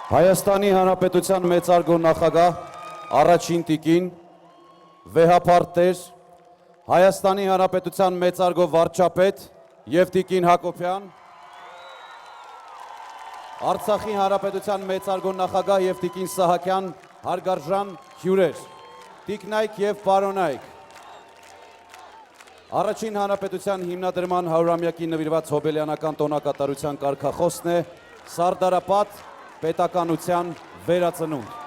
Հայաստանի Հանրապետության մեծարգո նախագահ, առաջին տիկին, վեհապարտ տեր, Հայաստանի Հանրապետության մեծարգո վարչապետ և տիկին Հակոբյան, Արցախի Հանրապետության մեծարգո նախագահ և տիկին Սահակյան, հարգարժան հյուրեր, տիկնայք և պարոնայք, Առաջին Հանրապետության հիմնադրման 100-ամյակին նվիրված հոբելյանական տոնակատարության կարգախոսն է «Սարդարապատ պետականության վերածնունդ»։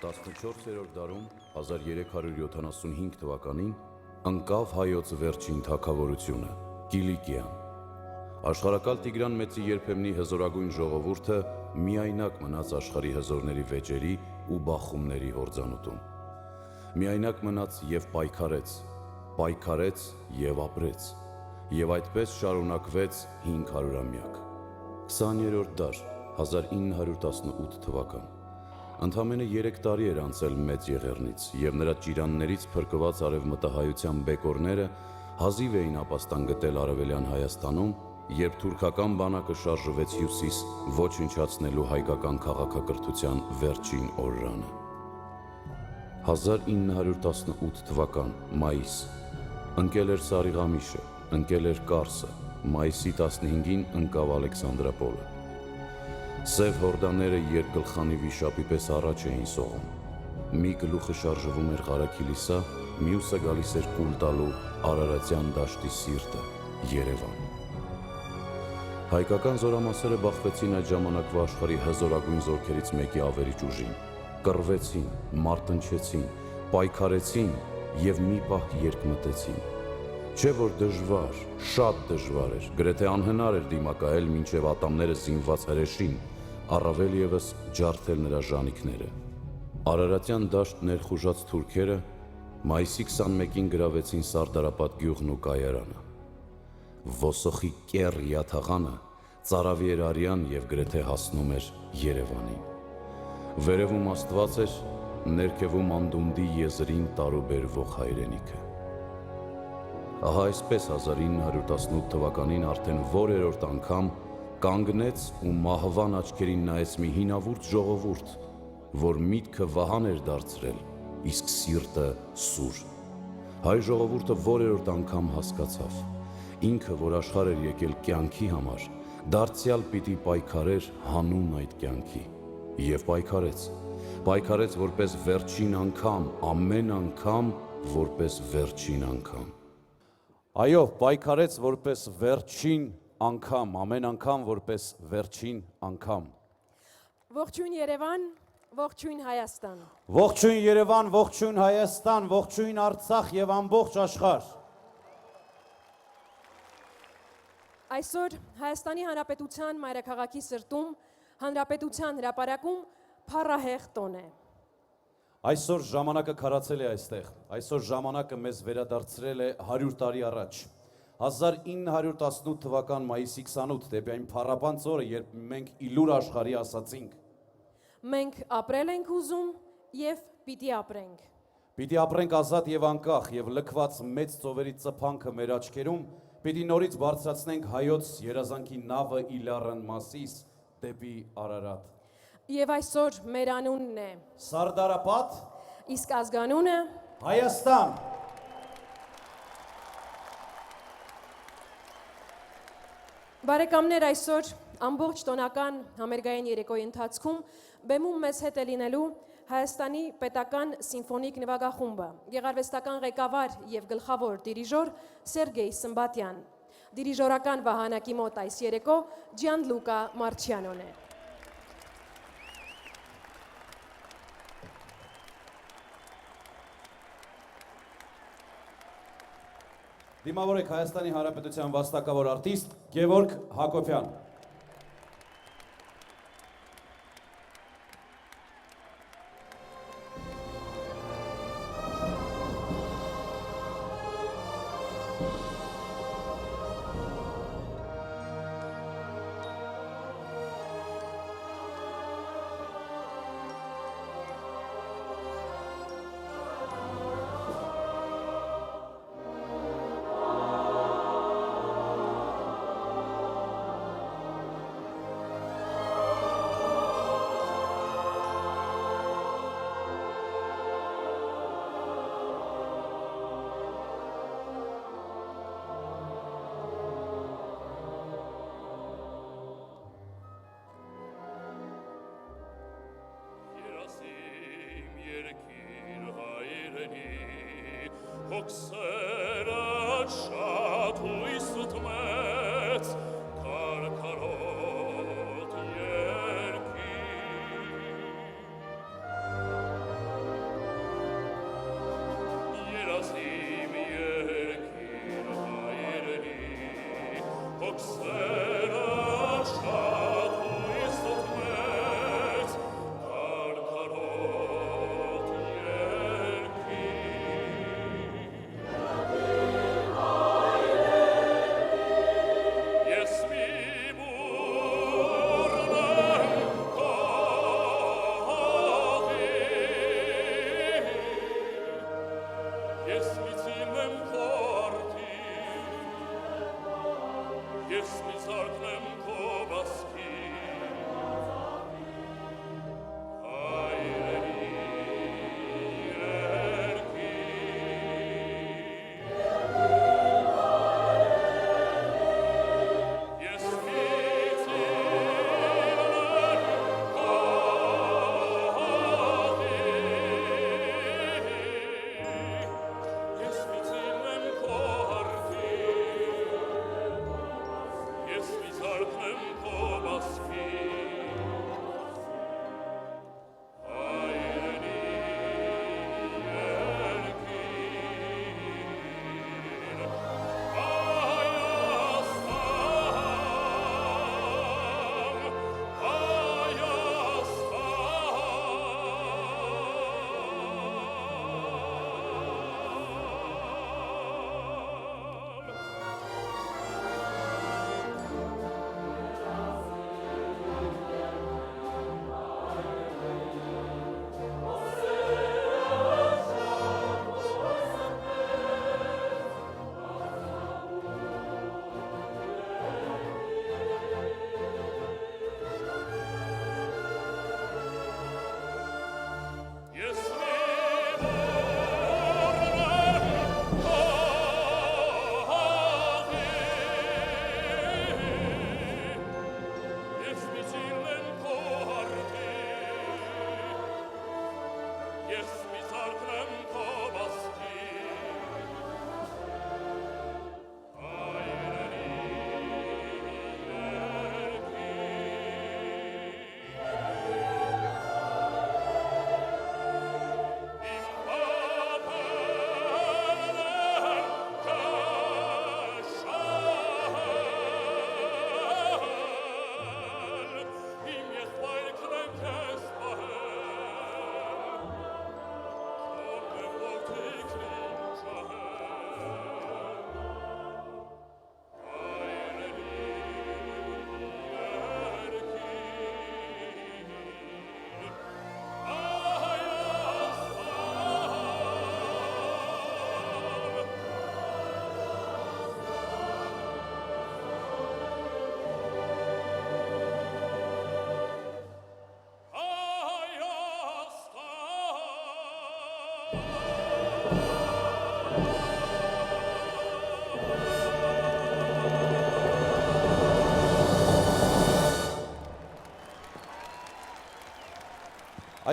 14-րդ դարում 1375 թվականին ընկավ հայոց վերջին թագավորությունը՝ Կիլիկիան։ Աշխարհակալ Տիգրան Մեծի երբեմնի հզորագույն ժողովուրդը միայնակ մնաց աշխարհի հզորների վեճերի ու բախումների հորձանուտում։ Միայնակ մնաց եւ պայքարեց եւ ապրեց, եւ այդպես շարունակվեց 500-ամյակ։ 20-րդ դար 1918 թվական։ Ընդամենը 3 տարի էր անցել Մեծ Եղեռնից, եւ նրա ճիրաններից փրկված արևմտահայության բեկորները հազիվ էին ապաստան գտել Արևելյան Հայաստանում, երբ թուրքական բանակը շարժվեց հյուսիս, ոչնչացնելու հայկական քաղաքակրթության վերջին օրրանը։ 1918 թվական մայիս։ Ընկել էր Սարիղամիշը, ընկել էր Կարսը, մայիսի 15-ին ընկավ Ալեքսանդրապոլը։ Սև հորդաները երկգլխանի վիշապի պես առաջ էին սողում։ Մի գլուխը շարժվում էր Ղարաքիլիսա, մյուսը գալիս էր կուլ տալու Արարատյան դաշտի սիրտը՝ Երևան։ Հայկական զորամասերը բախվեցին այդ ժամանակվա աշխարհի հզորագույն զորքերից մեկի ավերիչ ուժին, կռվեցին, մարտնչեցին, պայքարեցին եւ մի պահ երկմտեցին։ Չէ որ դժվար, շատ դժվար էր, գրեթե անհնար էր դիմակայել մինչև ատամները զինված հրեշին, առավել ևս ջարդել նրա ժանիքները։ Արարատյան դաշտ ներխուժած թուրքերը մայիսի 21-ին գրավեցին Սարդարապատ գյուղն ու կայարանը։ Ոսոխի կեռ յաթաղանը ծարավի էր արյան եւ գրեթե հասնում էր Երևանին։ Վերևում Աստված էր, ներքևում անդունդի եզրին տարուբերվող հայրենիքը։ Ահա այսպես 1918 թվականին արդեն որերորդ անգամ կանգնեց ու մահվան աչքերին նայեց մի հինավուրց ժողովուրդ, որ միտքը վահան էր դարձրել, իսկ սիրտը սուր։ Հայ ժողովուրդը որերորդ անգամ հասկացավ, ինքը, որ աշխարհ էր եկել կյանքի համար, դարձյալ պիտի պայքարեր հանուն այդ կյանքի, եւ պայքարեց որպես վերջին անգամ, ամեն անգամ որպես վերջին անգամ։ Այո, պայքարեց որպես վերջին անգամ, ամեն անգամ որպես վերջին անգամ։ Ողջույն Երևան, ողջույն Հայաստան։ Ողջույն Երևան, ողջույն Հայաստան, ողջույն Արցախ եւ ամբողջ աշխարհ։ Այսօր Հայաստանի Հանրապետության մայրաքաղաքի սրտում, Հանրապետության հրապարակում փառահեղ տոն է։ Այսօր ժամանակը քարացել է այստեղ, այսօր ժամանակը մեզ վերադարձրել է 100 տարի առաջ։ 1918 թվական մայիսի 28 դեպի այն փառապանծ օրը, երբ մենք իլուր աշխարհի ասացինք. Մենք ապրել ենք ուզում եւ պիտի ապրենք։ Պիտի ապրենք ազատ եւ անկախ եւ լքված մեծ ծովերի ծփանքը մեր աչքերում, պիտի նորից բարձրացնենք հայոց երազանքի նավը Իլարն Մասիս դեպի Արարատ։ Եվ այսօր մեր անունն է Սարդարապատ, իսկ ազգանունը Հայաստան։ Բարեկամներ, այսօր ամբողջ տոնական համերգային երեկոյի ընթացքում բեմում մեզ հետ է լինելու Հայաստանի պետական սիմֆոնիկ նվագախումբը, գեղարվեստական ղեկավար եւ գլխավոր դիրիժոր Սերգեյ Սմբատյան, դիրիժորական վահանակի մոտ այս երեկո Ջանլուկա Մարչիանոն է։ Դիմավորեք Հայաստանի Հանրապետության վաստակավոր արտիստ Գևորգ Հակոբյան։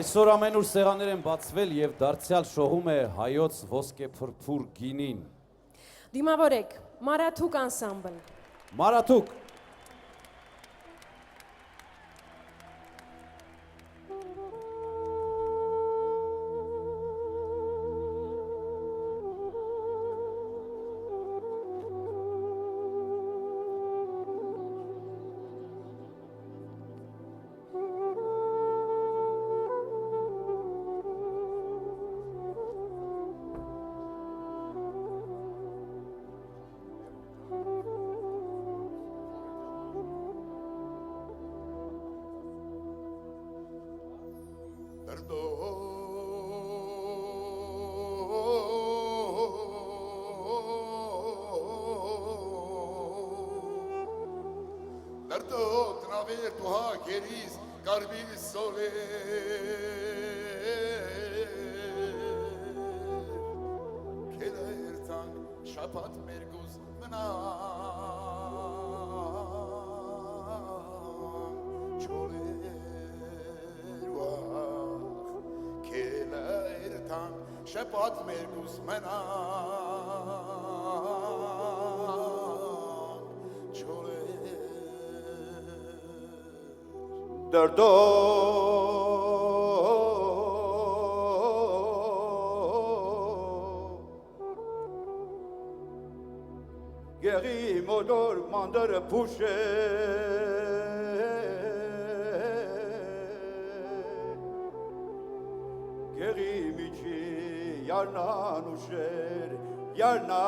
Այսօր ամենուր սեղաններ են բացվել եւ դարձյալ շողում է հայոց ոսկեփրփուր գինին։ Դիմավորեք, Մարաթուկ անսամբլ։ Մարաթուկ։ Շեպատ մերգուս մենակ չորեր դրդո գերի մոտ Գոր մանդրը փուշ է Գեղի միջի յարնան ուշեր Յարնան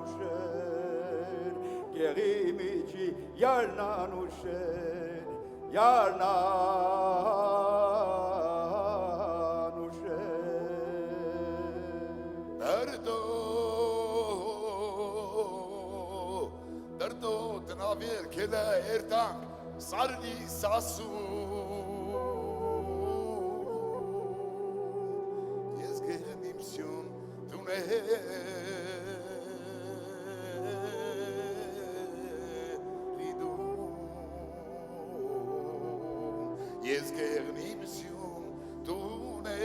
ուշեր Գեղի միջի յարնան ուշեր Յարնան ուշեր Դրդո տնավեր կելա երտանք սարնի սասու Ես գեղն իմ սյուն դուն է լիդում Ես գեղն իմ սյուն դուն է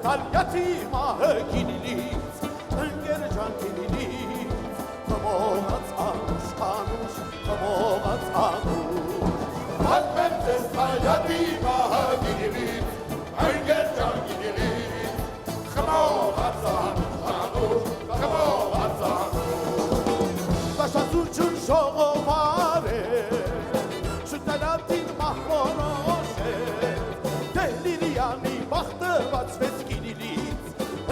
Talյացի մահը գինիլից, ընկեր ջան գինիլից, խմողած անուշ, անուշ, խմողած անուշ Պատմեմ ձեզ talյացի մահը գինիլից, ընկեր ջան գինիլից, խմողած անուշ, անուշ, խմողած անուշ Տաշածություն շողովար է, շուտալատին մահմորոշ է, դելիրյանի բախտը բացվեց գինիլից,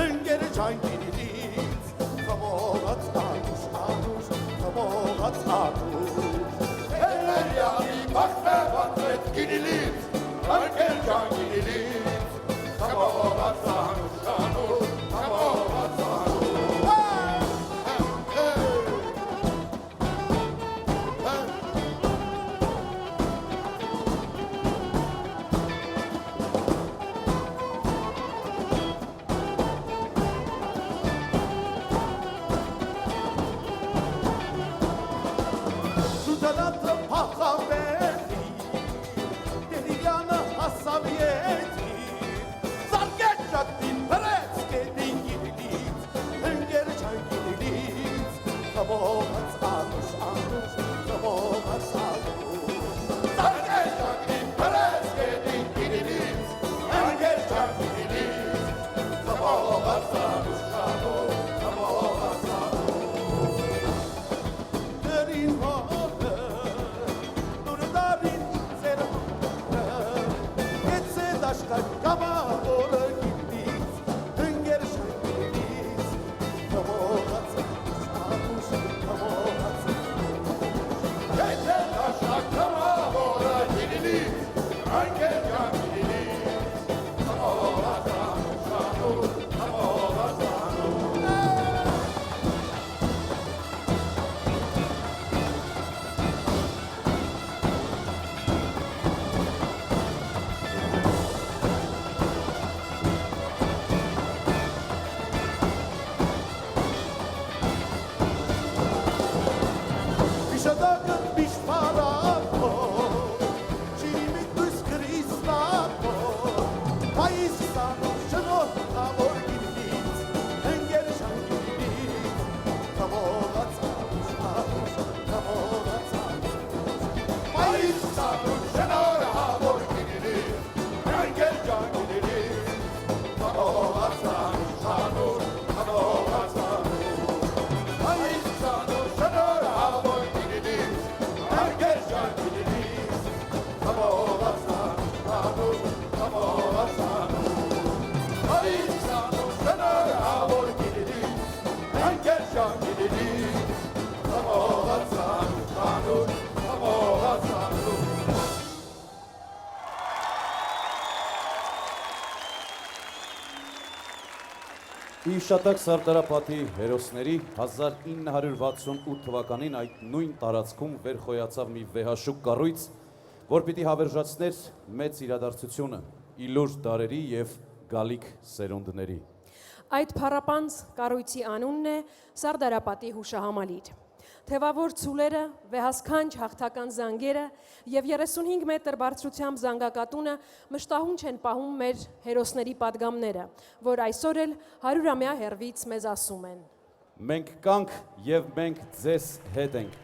ընկեր ջան գինիլից, խմողած անուշ, անուշ, խմողած անուշ Դելիրյանի բախտը բացվեց գինիլից, ընկեր ջան գինիլից, խմողած անուշ, անուշ, խմողած Իշատակ Սարտարապատի հերոսների 1968 թվականին այդ նույն տարածքում վերխոյացավ մի վեհաշուկ կառույց, որ պիտի հավերժացներ մեծ իրադարձությունը իլուր դարերի եւ գալիք սերունդների։ Այդ փառապանց կառույցի անունն է Սարդարապատի հուշահամալիր։ Թևավոր ցուլերը, վեհասքանչ հաղթական զանգերը եւ 35 մետր բարձրությամբ զանգակատունը մշտահուն չեն պահում մեր հերոսների падգամները, որ այսօր էլ 100-ամյա հեռվից մեզ ասում են. Մենք կանք եւ մենք ձեզ հետ ենք։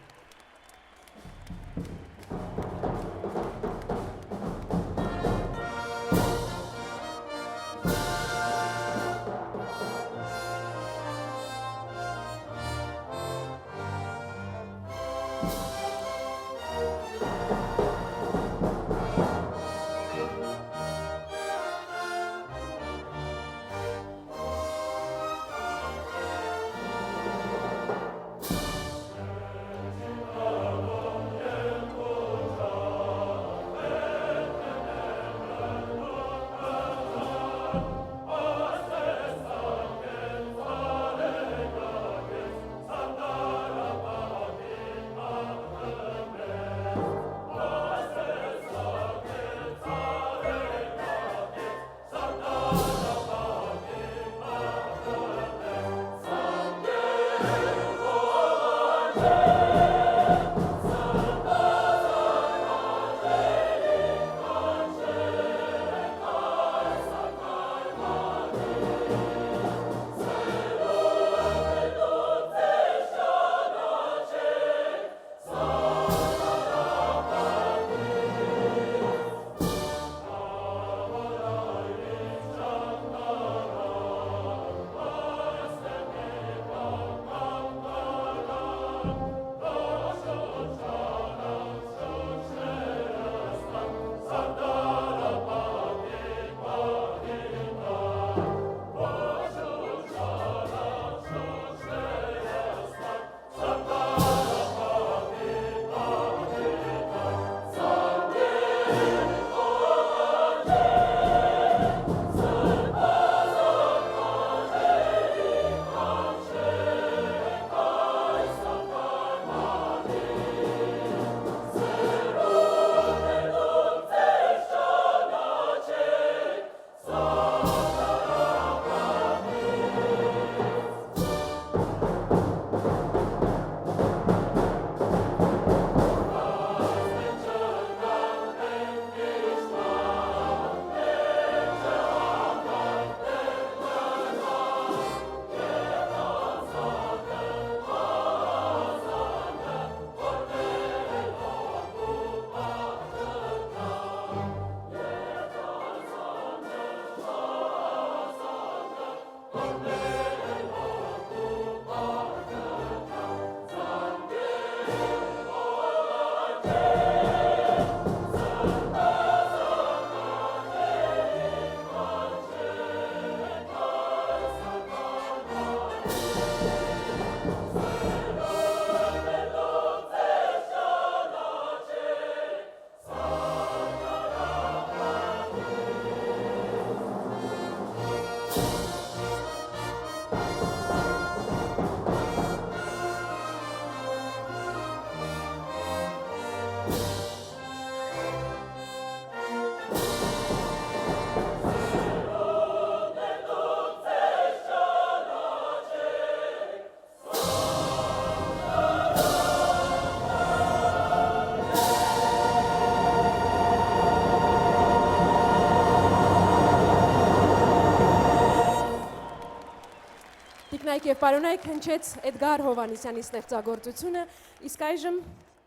Տիկնայք եւ պարոնայք հնչեց Էդգար Հովանեսյանի ստեղծագործությունը, իսկ այժմ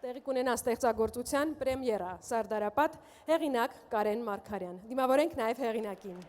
տեղի կունենա ստեղծագործության պրեմիերա Սարդարապատ, հեղինակ Կարեն Մարգարյան։ Դիմավորենք նաեւ հեղինակին։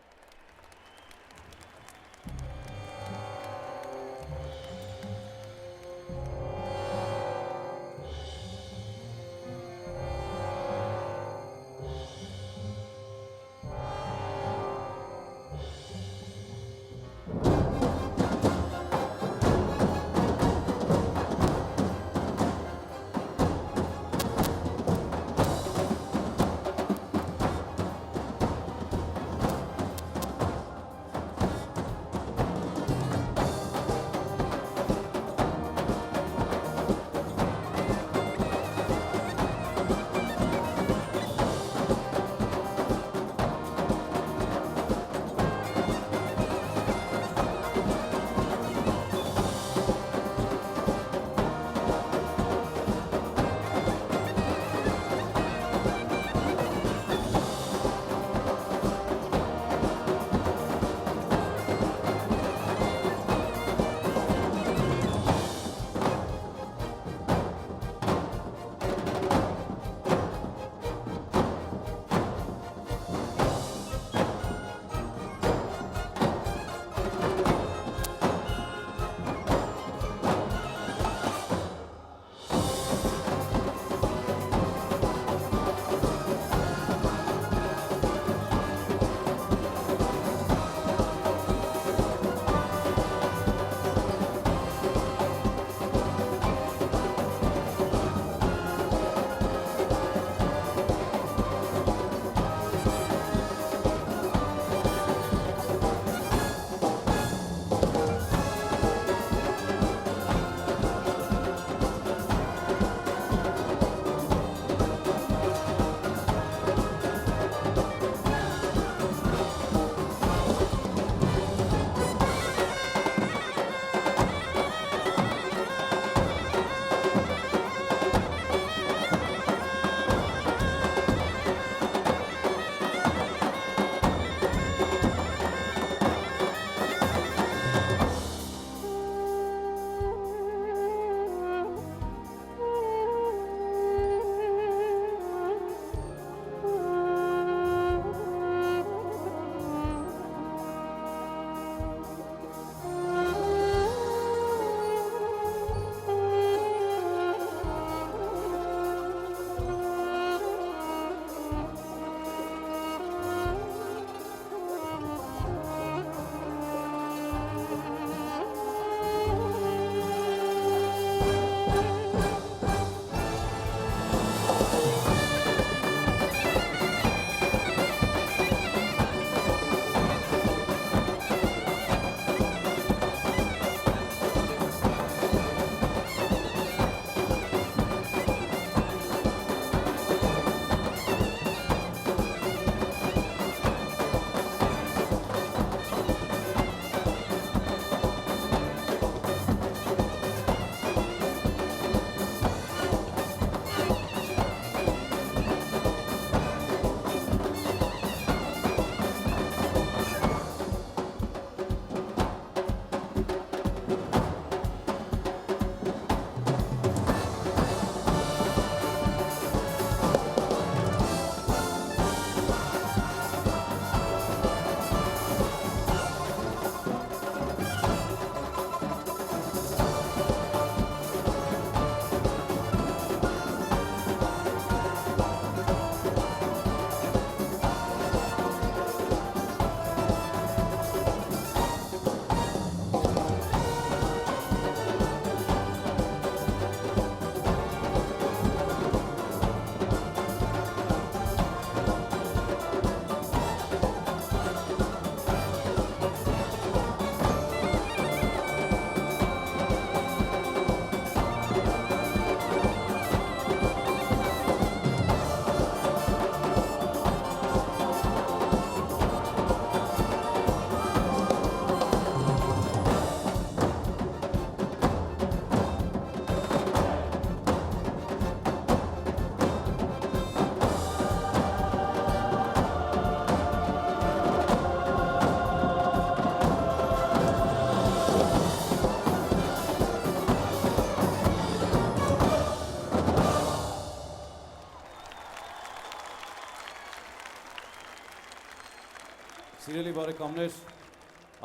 բարեկամներ,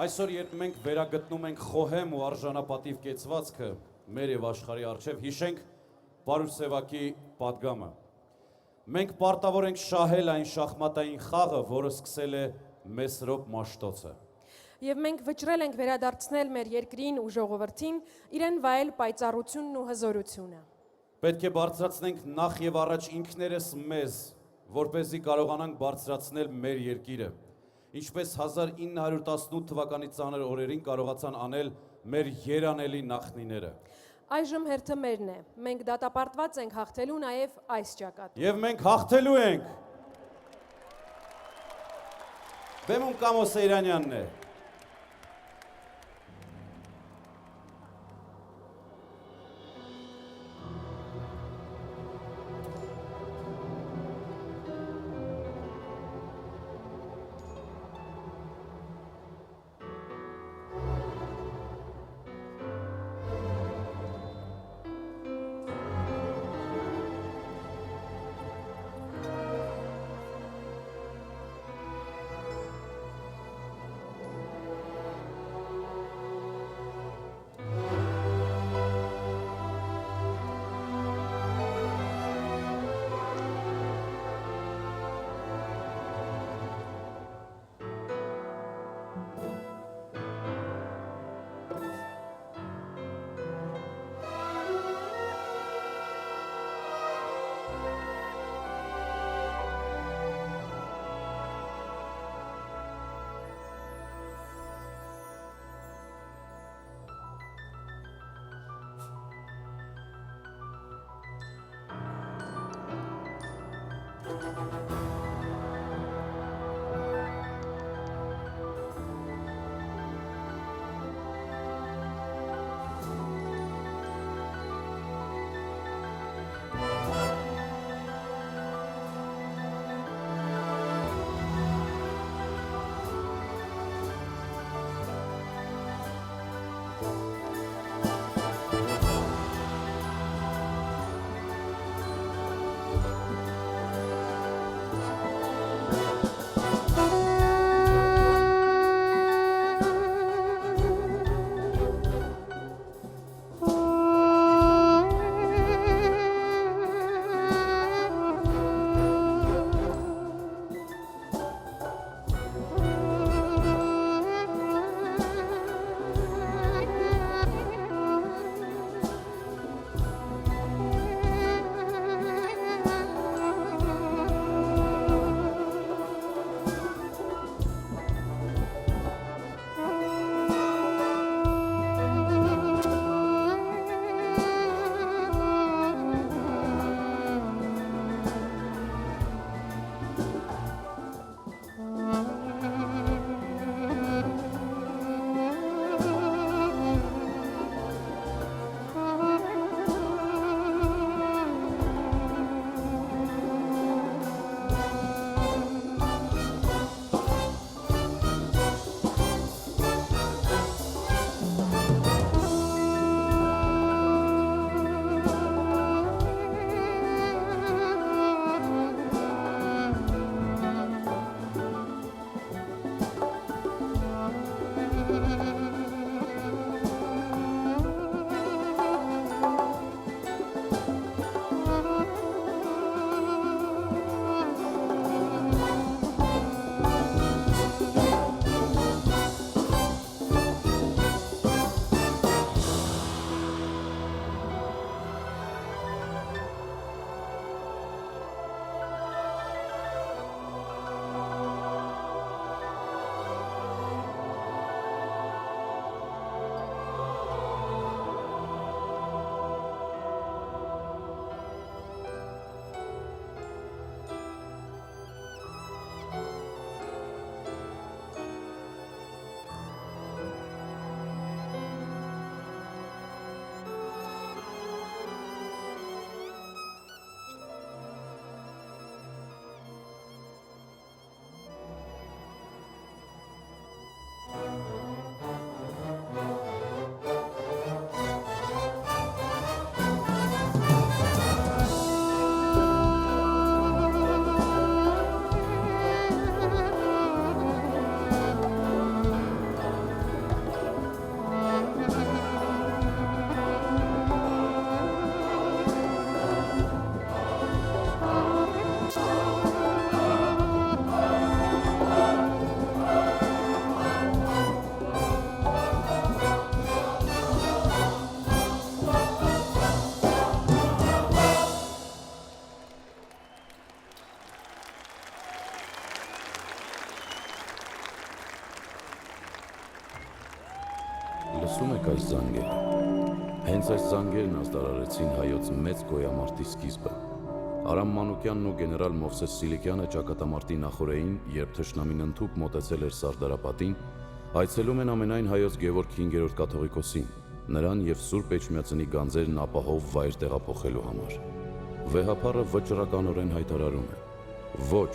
այսօր երբ մենք վերագտնում ենք խոհեմ ու արժանապատիվ կեցվածքը մեր եւ աշխարհի առջև, հիշենք Պարուշ Սևակի պատգամը։ Մենք պարտավոր ենք շահել այն շախմատային խաղը, որը սկսել է Մեսրոպ Մաշտոցը։ Եվ մենք վճռել ենք վերադարձնել մեր երկրին ու ժողովրդին իրեն վայել պայծառությունն ու հզորությունը։ Պետք է բարձրացնենք նախ եւ առաջ ինքներս մեզ, որպեսզի կարողանանք բարձրացնել մեր երկիրը, ինչպես 1918 թվականի ծանր օրերին կարողացան անել մեր երանելի նախնիները։ Այժմ հերթը մերն է։ Մենք դատապարտված ենք հաղթելու նաև այս ճակատում։ Եվ մենք հաղթելու ենք։ Բեմում Կամո Սեյրանյանն է։ լսում եք այս զանգերը։ Հենց այս զանգերն ազդարարեցին հայոց մեծ գոյամարտի սկիզբը։ Արամ Մանուկյանն ու գեներալ Մովսես Սիլիկյանը ճակատամարտի նախօրեին, երբ թշնամին ընդհուպ մոտեցել էր Սարդարապատին, այցելում են ամենայն հայոց Գևորգ 5-րդ կաթողիկոսին, նրան եւ Սուրբ Էջմիածնի գանձերն ապահով վայր տեղափոխելու համար։ Վեհափառը վճռականորեն հայտարարում է. ոչ,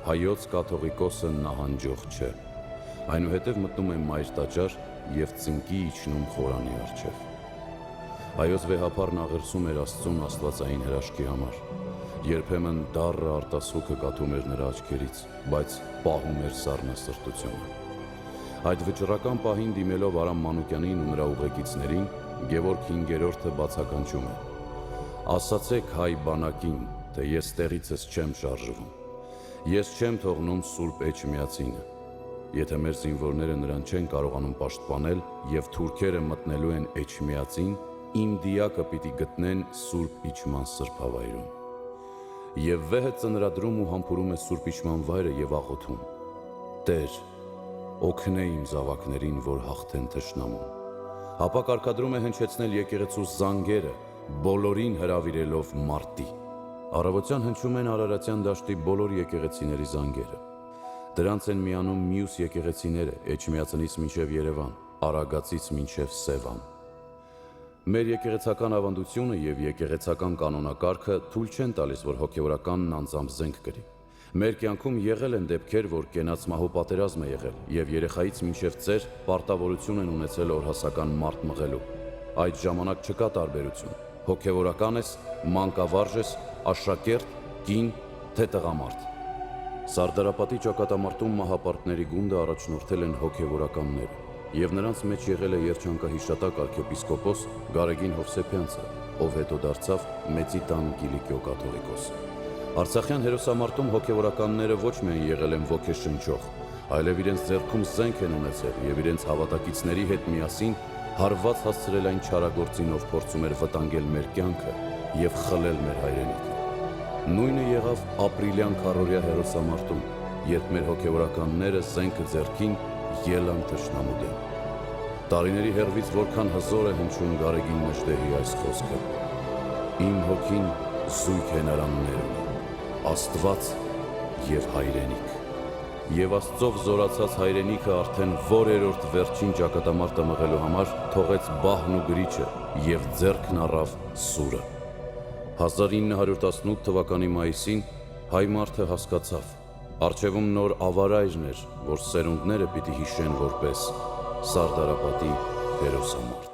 հայոց կաթողիկոսը նահանջող չէ։ Այնուհետև մտնում է մայր տաճար եւ ծնկի իջնում խորանի առջև։ Հայոց վեհափառն աղերսում էր Աստծուն աստվածային հրաշքի համար։ Երբեմն դառը արտասուքը կաթում էր նրա աչքերից, բայց պահում էր սառնասրտությունը։ Այդ վճռական պահին դիմելով Արամ Մանուկյանին ու նրա ուղեկիցներին, Գևորգ 5-րդը բացականչում է. ասացեք հայ բանակին, թե ես տեղիցս չեմ շարժվում։ Ես չեմ թողնում Սուրբ Էջմիածինը։ Եթե մեր զինվորները նրան չեն կարողանում պաշտպանել եւ թուրքերը մտնելու են Էջմիածին, իմ դիակը պիտի գտնեն Սուրբ Իջման սրբավայրում։ Եվ վեհը ծնրադրում ու համբուրում է Սուրբ Իջման վայրը եւ աղոթում. Տեր, օգնե իմ զավակներին, որ հաղթեն թշնամուն։ Ապա կարգադրում է հնչեցնել եկեղեցու զանգերը, բոլորին հրավիրելով մարտի։ Առավոտյան հնչում են Արարատյան դաշտի բոլոր եկեղեցիների զանգերը։ Դրանց են միանում մյուս եկեղեցիները Էջմիածնից մինչև Երևան, Արագածից մինչև Սևան։ Մեր եկեղեցական ավանդությունը եւ եկեղեցական կանոնակարգը թույլ չեն տալիս, որ հոգեորականն անձամբ զենք կրի։ Մեր կյանքում եղել են դեպքեր, որ կենաց մահու պատերազմ է եղել եւ երեխայից մինչև ծեր պարտավորություն են ունեցել օրհասական մարտ մղելու։ Այդ ժամանակ չկա տարբերություն։ Հոգեորական ես, մանկավարժ ես, աշակերտ, կին, թե տղամարդ։ Սարդարապատի ճակատամարտում մահապարտների գունդը առաջնորդել են հոգևորականները եւ նրանց մեջ եղել է երջանկահիշատակ arczepiskopos Գարեգին Հովսեփյանցը, ով հետո դարձավ Մեծիտան Կիլիկիո կաթողիկոս։ Արցախյան հերոսամարտում հոգևորականները ոչ միայն եղել են ոգեշնչող, այլև իրենց ձեռքում զենք են ունեցել եւ իրենց հավատակիցների հետ միասին հարված հասցրել այն չարագործին, ով փորձում էր վտանգել մեր կյանքը եւ խլել մեր հայրենիքը։ Նույնը եղավ ապրիլյան քառօրյա հերոսամարտում, երբ մեր հոգևորականները զենքը ձեռքին ելան թշնամու դեմ։ Տարիների հեռվից որքան հզոր է հնչում Գարեգին Նժդեհի այս խոսքը. Իմ հոգին զույգ հենարաններ ունի, Աստված եւ հայրենիք։ Եվ Աստծով զորացած հայրենիքը արդեն որերորդ վերջին ճակատամարտը մղելու համար թողեց բահն ու գրիչը եւ ձեռքն առավ սուրը։ 1918 թվականի մայիսին հայ մարդը հասկացավ. առջևում նոր ավարայրն էր, որ սերունդները պիտի հիշեն որպես Սարդարապատի հերոսամարտ։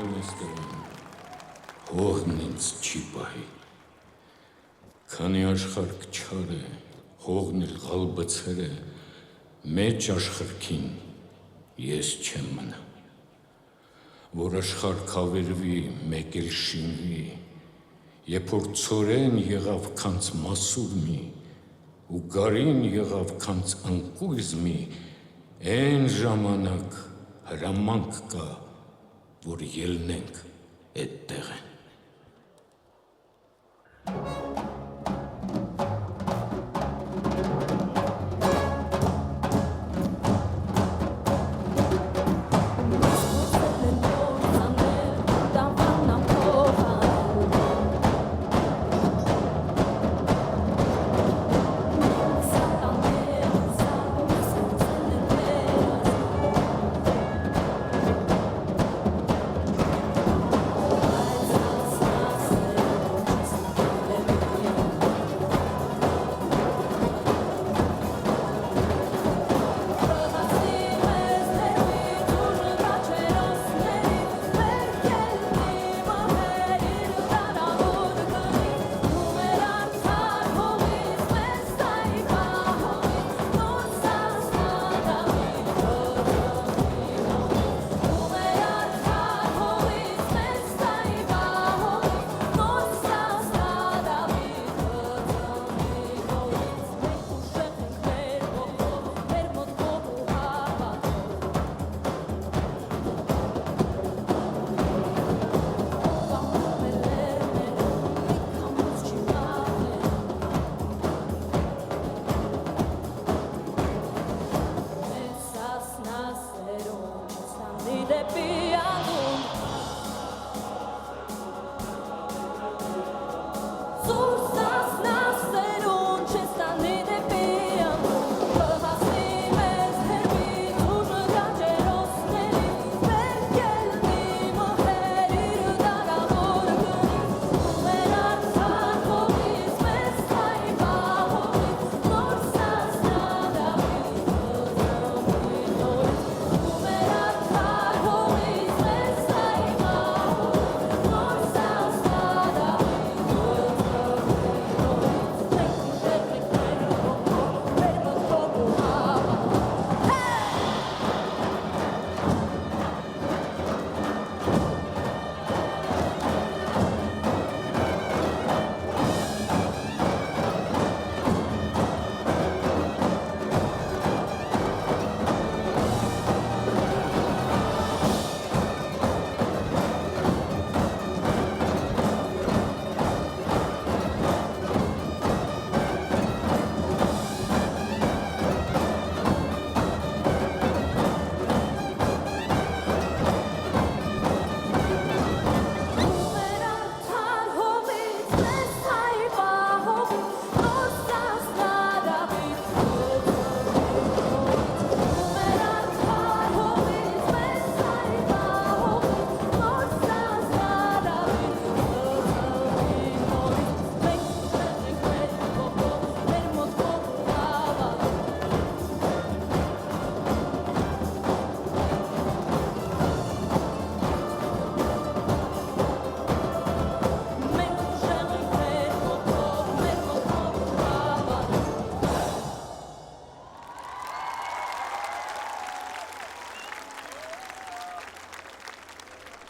մնալ այստեղ, հողն ինձ չի պահի, քանի աշխարհք չար է, հողն էլ ղալբցեր է, մեջ աշխարհքին ես չեմ մնա, որ աշխարհք ավերվի, մեկ էլ շինվի, երբ որ ցորեն եղավ քանց մասուր մի, ու գարին եղավ քանց անկույզ մի, այն ժամանակ հրամանք կա, որ ելնենք այդ տեղեն։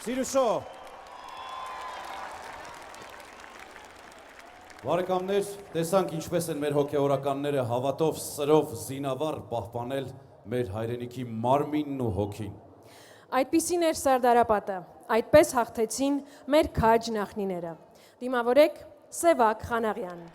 Սիրուշո, բարեկամներ, տեսանք ինչպես են մեր հոգևորականները հավատով, սրով, զինավառ պահպանել մեր հայրենիքի մարմինն ու հոգին։ Այդպիսին էր Սարդարապատը, այդպես հաղթեցին մեր քաջ նախնիները։ Դիմավորեք Սևակ Խանաղյան։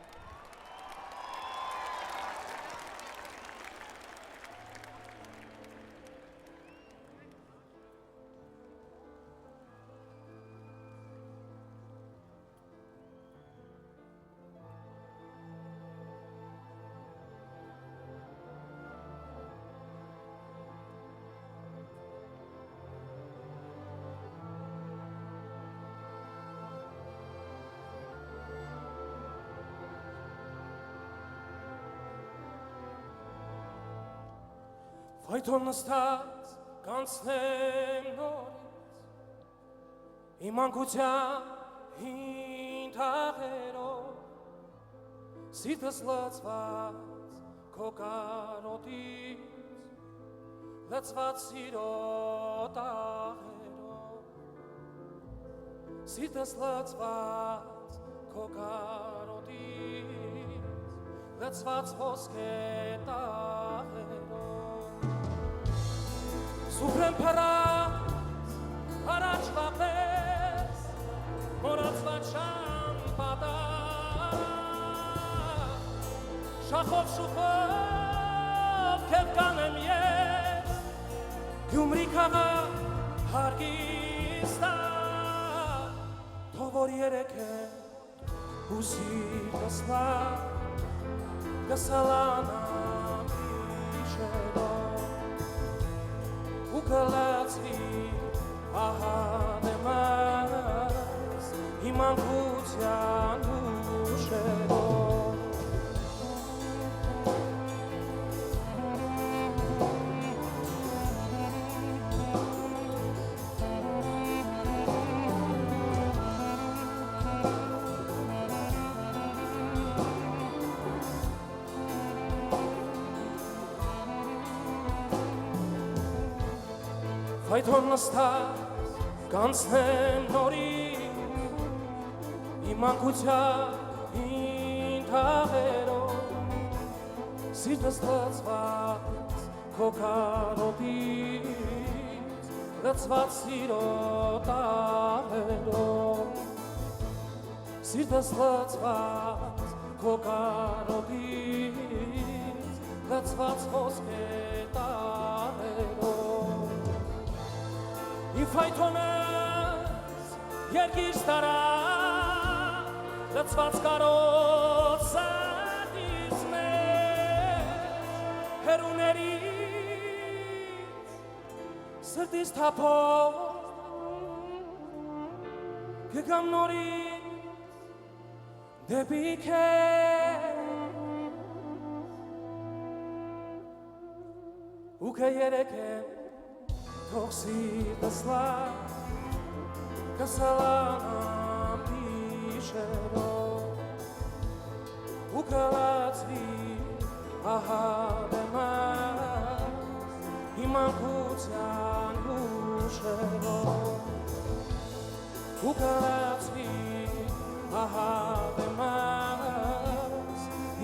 Վայթոն նստած կանցնեմ նորից, Իմ անկության հին թաղերով Սիրտս լծված քո կարոտից Լծված սիրո տաղերով Սիրտս լծված քո կարոտից Լծված ոսկե տաղերով Սուպրեմ փռած առաջվա պես Մորացված շամպատակ Շախով շուխով քեզ կանեմ ես Գյումրի քաղաք հարգիստակ Թող որ երեկ է ու սիրտս լավ Կսալանամ իշերով ու կլացվի ահադեմս իմ անկության ուշերով Ֆայթոն նստած կանցնեմ նորից իմ անկության հին թաղերով Սիրտս լծված քո կարոտից լծված սիրո տաղերով Սիրտս լծված քո կարոտից լծված ոսկե տաղերով Իմ ֆայթոնս երկիր ստարա լծված կարոցատից մեջ հերուներից սրտից թափով կգամ նորից դեպի քեզ ու կերեք եմ Թող սիրտս լավ կսալանամ իշերով ու կլացվի ահադեմս իմ անկության ուշերով ու կլացվի ահադեմս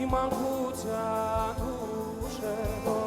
իմ անկության ուշերով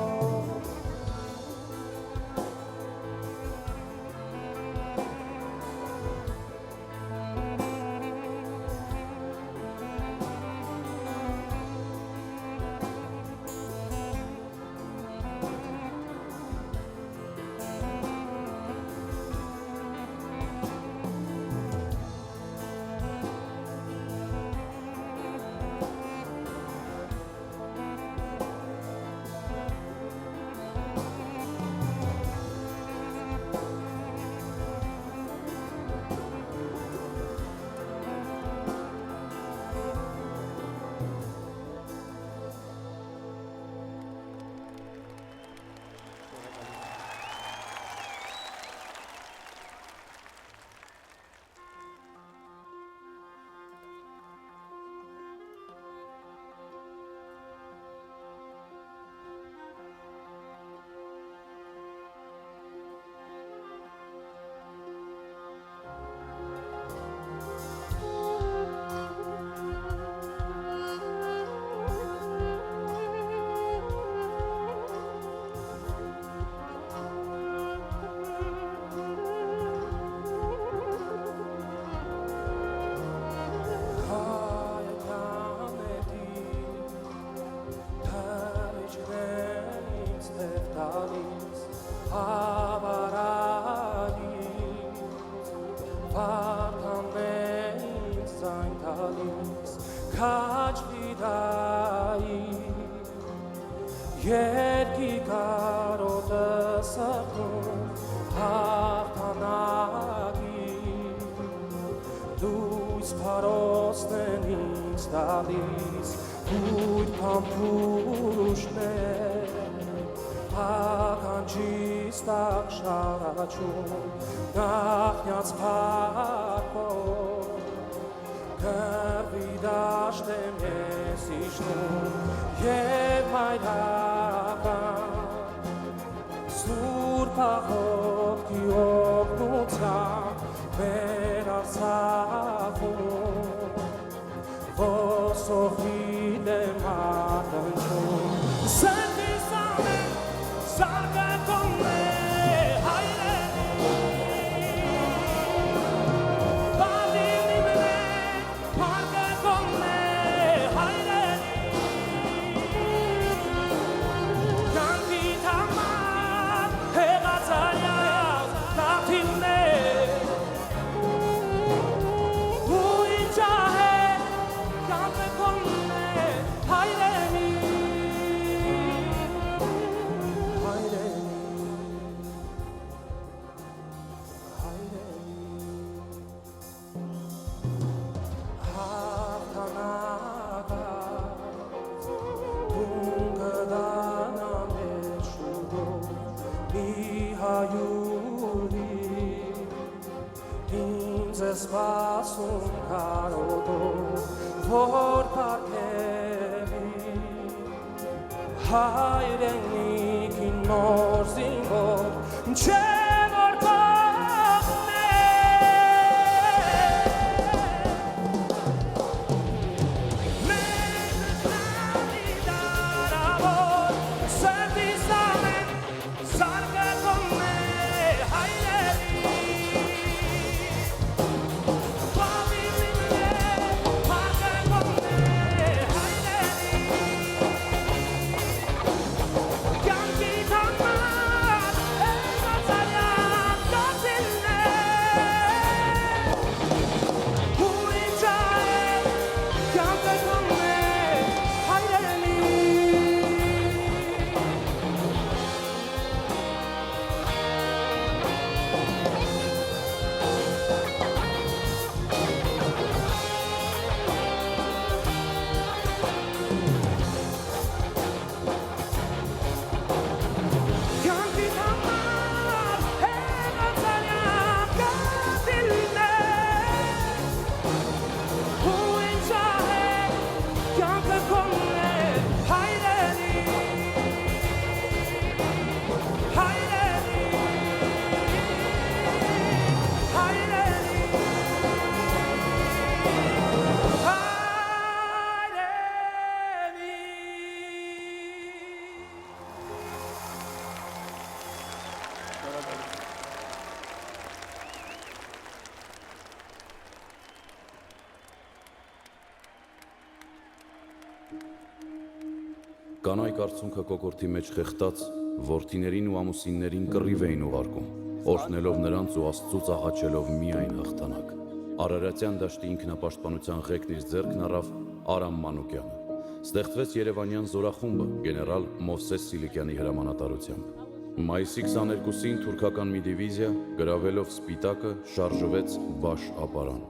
Քաջ վիդայի երկի կարոտը սխում հաղթանակի դույս փարոսն են ինձ տալիս Ույտ պամպուշներ ականջիս տակ շարաչում նախնյաց իջնում և մայրական Սուրբ աղոթքի օգնությամբ մեր Արցախում ոսողիլ է մարտնչում Սրտիս ամեն զարգացում է հայրենի Բադիլի մենեք մարգեցում է հայրենի Կյանքիդ համար հեղացարյալ դատիլն է ու ինչ ահել կյանքն է հայրենի Սպասում կարոտով, որ պարգևի հայրենիքի նոր զինվոր, չէ որ կողմե Մենք լավի դարավոր, սրտիս ամեն զարգացում է հայրենի Կանայք արցունքը կոկորդի մեջ խեղտած, որդիներին ու ամուսիններին կռիվ էին ուղարկում, օրհնելով նրանց ու Աստծուց աղաչելով միայն հաղթանակ։ Արարատյան դաշտի ինքնապաշտպանության ղեկն իր ձեռքն առավ Արամ Մանուկյանը։ Ստեղծվեց Երևանյան զորախումբը գեներալ Մովսես Սիլիկյանի հրամանատարությամբ։ Մայիսի 22-ին թուրքական մի դիվիզիա, գրավելով Սպիտակը, շարժվեց Բաշ ապարան։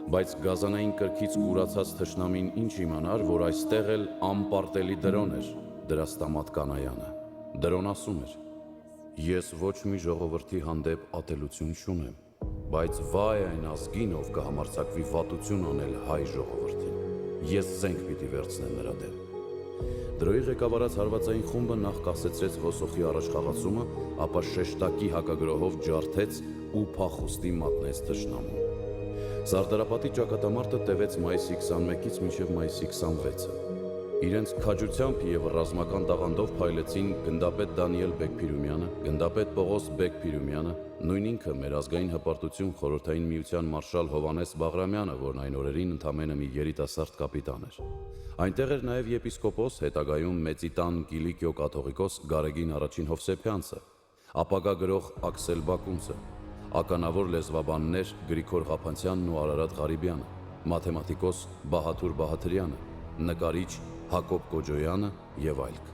Բայց գազանային կրքից կուրացած թշնամին ինչ իմանար, որ այստեղ էլ անպարտելի դրոն էր, Դրաստամատ Կանայանը։ Դրոն ասում էր. ես ոչ մի ժողովրդի հանդեպ ատելություն չունեմ, բայց վայ այն ազգին, ով կհամարձակվի վատություն անել հայ ժողովրդին, ես զենք պիտի վերցնեմ նրա դեմ։ Դրոյի ղեկավարած հարվածային խումբը նախ կասեցրեց ոսոխի առաջխաղացումը, ապա շեշտակի հակագրոհով ջարդեց ու փախուստի մատնեց թշնամուն։ Սարդարապատի ճակատամարտը տևեց մայիսի 21-ից մինչև մայիսի 26-ը։ Իրենց քաջությամբ և ռազմական տաղանդով փայլեցին գնդապետ Դանիել Բեկ-Փիրումյանը, գնդապետ Պողոս Բեկ-Փիրումյանը, նույն ինքը մեր ազգային հպարտություն Խորհրդային Միության մարշալ Հովհաննես Բաղրամյանը, որն այն օրերին ընդամենը մի երիտասարդ կապիտան էր։ Այնտեղ էր նաև եպիսկոպոս, հետագայում Մեծիտան Կիլիկիո կաթողիկոս Գարեգին առաջին Հովսեփյանցը, ապագա գրող Աքսել Բակունցը, ականավոր լեզվաբաններ Գրիգոր Ղափանցյանն ու Արարատ Ղարիբյանը, մաթեմատիկոս Բահաթուր Բահաթրյանը, նկարիչ Հակոբ Կոջոյանը և այլք։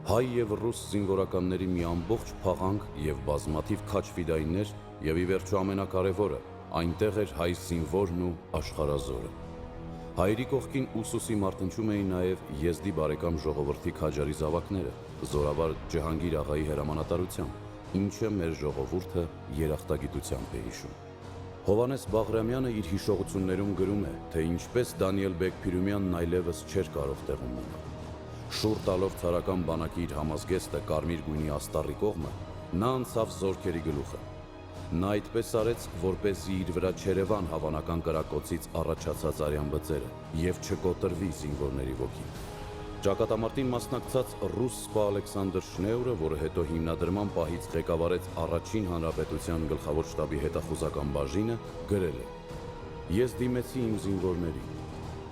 Հայ և ռուս զինվորականների մի ամբողջ փաղանք և բազմաթիվ քաչվիդայիններ և ի վերջո ամենակարևորը, այնտեղ էր հայ զինվորն ու աշխարհազորը։ Հայերի կողքին ուսուսի մարտնչում էին նաև եզդի բարեկամ ժողովրդի քաջարի զավակները, զորավար Ջհանգիր աղայի հրամանատարությամբ, ինչը մեր ժողովուրդը երախտագիտությամբ է հիշում։ Հովանես Բաղրամյանը իր հիշողություններում գրում է, թե ինչպես Դանիել Բեկ-Փիրումյանն այլևս չէր կարող տեղում մնալ։ Շուռ տալով ցարական բանակի իր համազգեստը կարմիր գույնի աստառի կողմը, նա անցավ զորքերի գլուխը։ Նա այդպես արեց, որպեսզի իր վրա չերևան հավանական կրակոցից առաջացած արյան բծերը եւ չկոտրվի զինվորների ոգին։ Ճակատամարտին մասնակցած ռուս սպա Ալեքսանդր Շնեուրը, որը հետո հիմնադրման պահից ղեկավարեց առաջին հանրապետության գլխավոր շտաբի հետախուզական բաժինը, գրել է. «Ես դիմեցի իմ զինվորներին։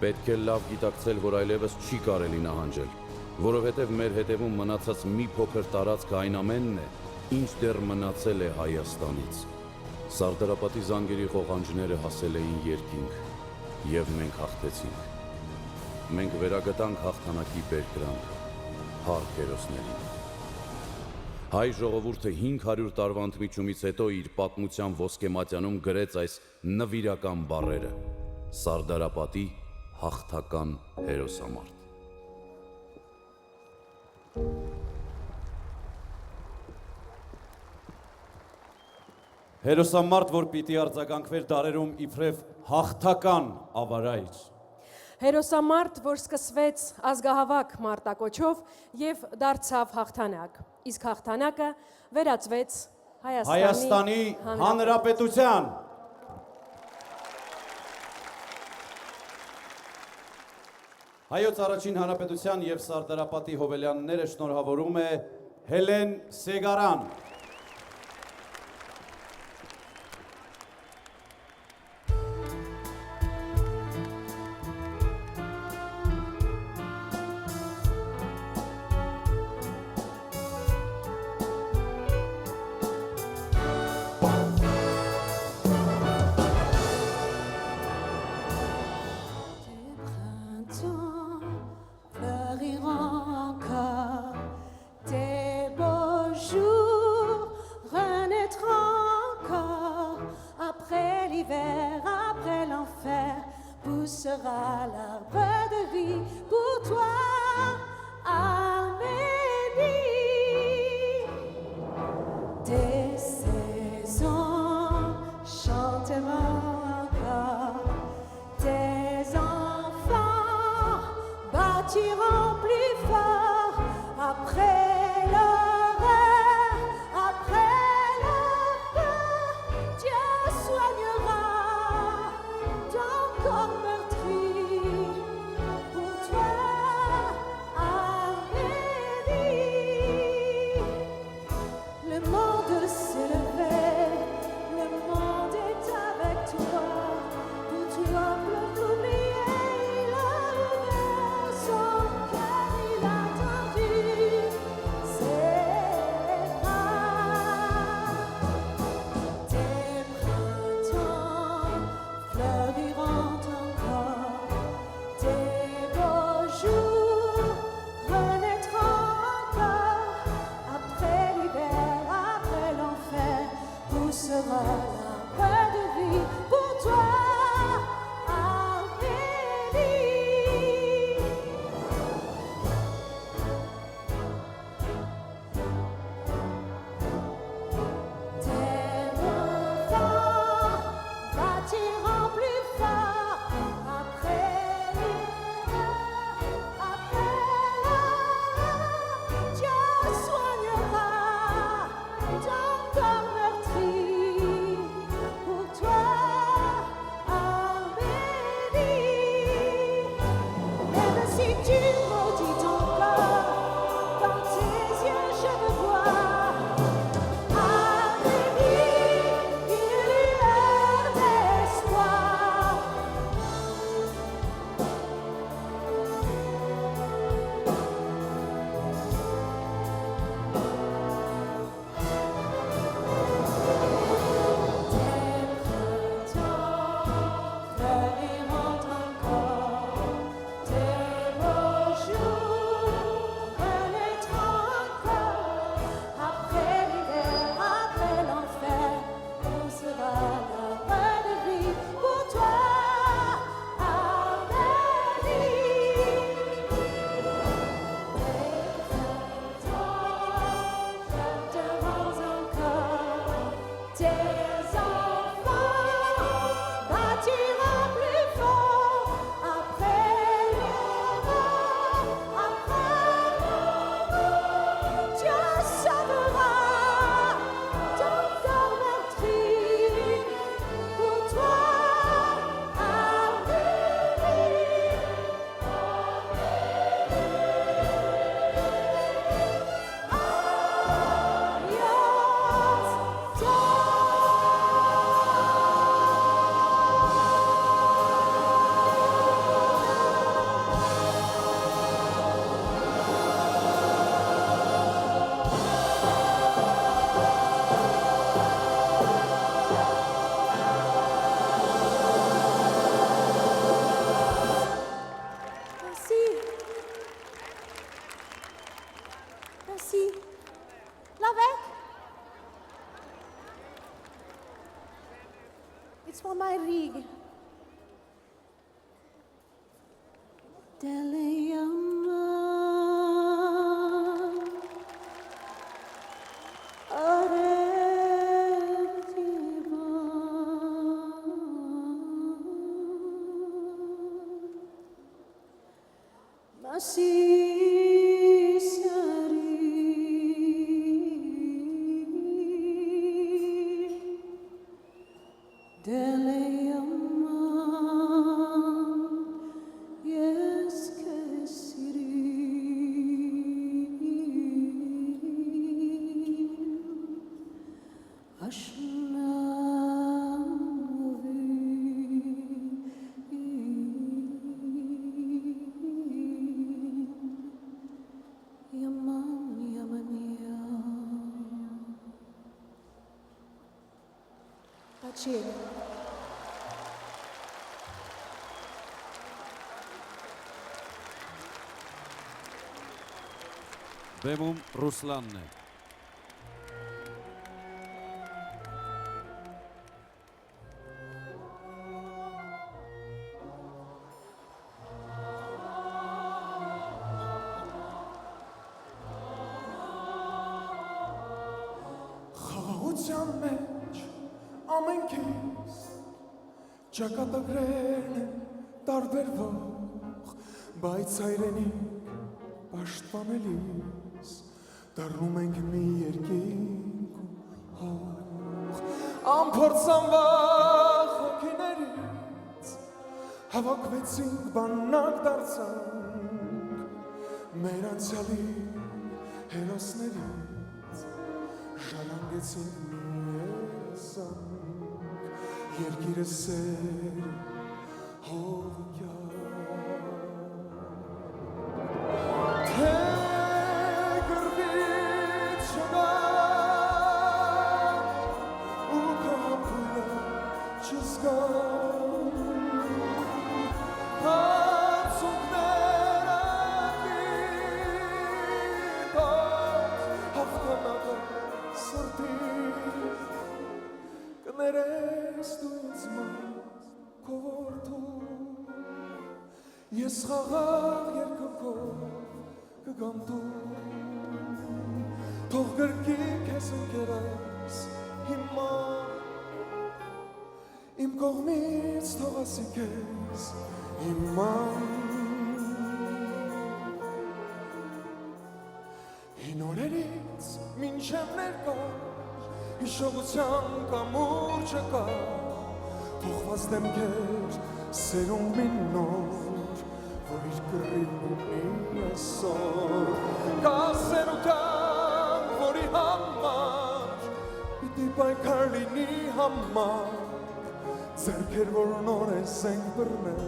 Պետք է լավ գիտակցել, որ այլևս չի կարելի նահանջել, որովհետև մեր հետևում մնացած մի փոքր տարածքը այն ամենն է, ինչ դեռ մնացել է Հայաստանից։ Սարդարապատի զանգերի ղողանջները հասել էին երկինք, եւ մենք հաղթեցինք։ Մենք վերագտանք հաղթանակի բերկրանքը, փառք հերոսներին»։ Հայ ժողովուրդը 500 տարվա ընդմիջումից հետո իր պատմության ոսկեմատյանում գրեց այս նվիրական բառերը. Սարդարապատի հաղթական հերոսամարտ։ Հերոսամարտ, որ պիտի արձագանքվեր դարերում իբրև հաղթական ավարայր։ Հերոսամարտ, որ սկսվեց ազգահավաք մարտակոչով եւ դարձավ հաղթանակ։ Իսկ հաղթանակը վերածվեց Հայաստանի Հանրապետության։ Հայոց առաջին հանրապետության եւ Սարդարապատի հովելյանները շնորհավորում է Հելեն Սեգարան։ Poussera l'arbre de vie pour toi, Arménie. Tes saisons chanteront encore, tes enfants bâtiront plus fort après l'horreur, après la peur. Dieu soignera ton corps meurtri pour toi, Arménie. Le monde s'est levé, le monde est avec toi. Pour toi, pour l'oublier, il a ouvert son cœur. Մամայրիկ Դելեյաման արետիվան Մասիսարի Դելեյաման ես քեզ սիրím Աշնավի Yaman Yamaniya Աչիել Բեմում Ռուսլանն է։ Խաղաղության մեջ ամենքից ճակատագրերն են տարբերվող, բայց հայրենիք պաշտպանելիս դառնում ենք մի երկինք ու հող, ամփորձանվախ հոգիներից հավաքվեցինք բանակ դարձանք մեր անցյալի հերոսներից ժառանգեցինք մի երեսանք երկիրը սեր հողյալ թե գրվից չգա ու կապուլը չզգա հարցունքները դիտած հաղթանակը սրտի կներես դու ինձ մոտ քո որդու ես խաղաղ երկնքով կգամ դու թող գրկի քեզ ընկերս հիմա իմ կողմից թող ասի քեզ հիմա հին օրերից մինչև ներկա հիշողության կամուրջը կա թողված դեմքեր սերում մի նոր որ իր կռիվն ունի այսօր կա սերության որի համար պիտի պայքար լինի համար ձեռքեր որ նոր ես ենք բռնել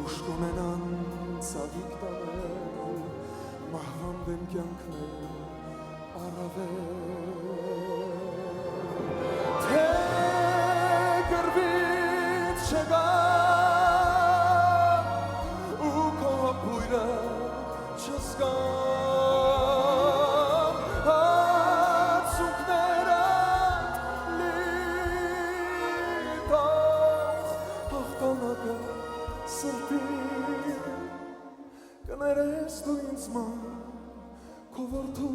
ուշ կունենան ծավիկ տանել մահվան դեմ կյանքներ Թե գրվից չգա ու քո հապույրը չզգա հարցունքները լիտող հաղթանակը սրտի կներես դու ինձ ման քո որդու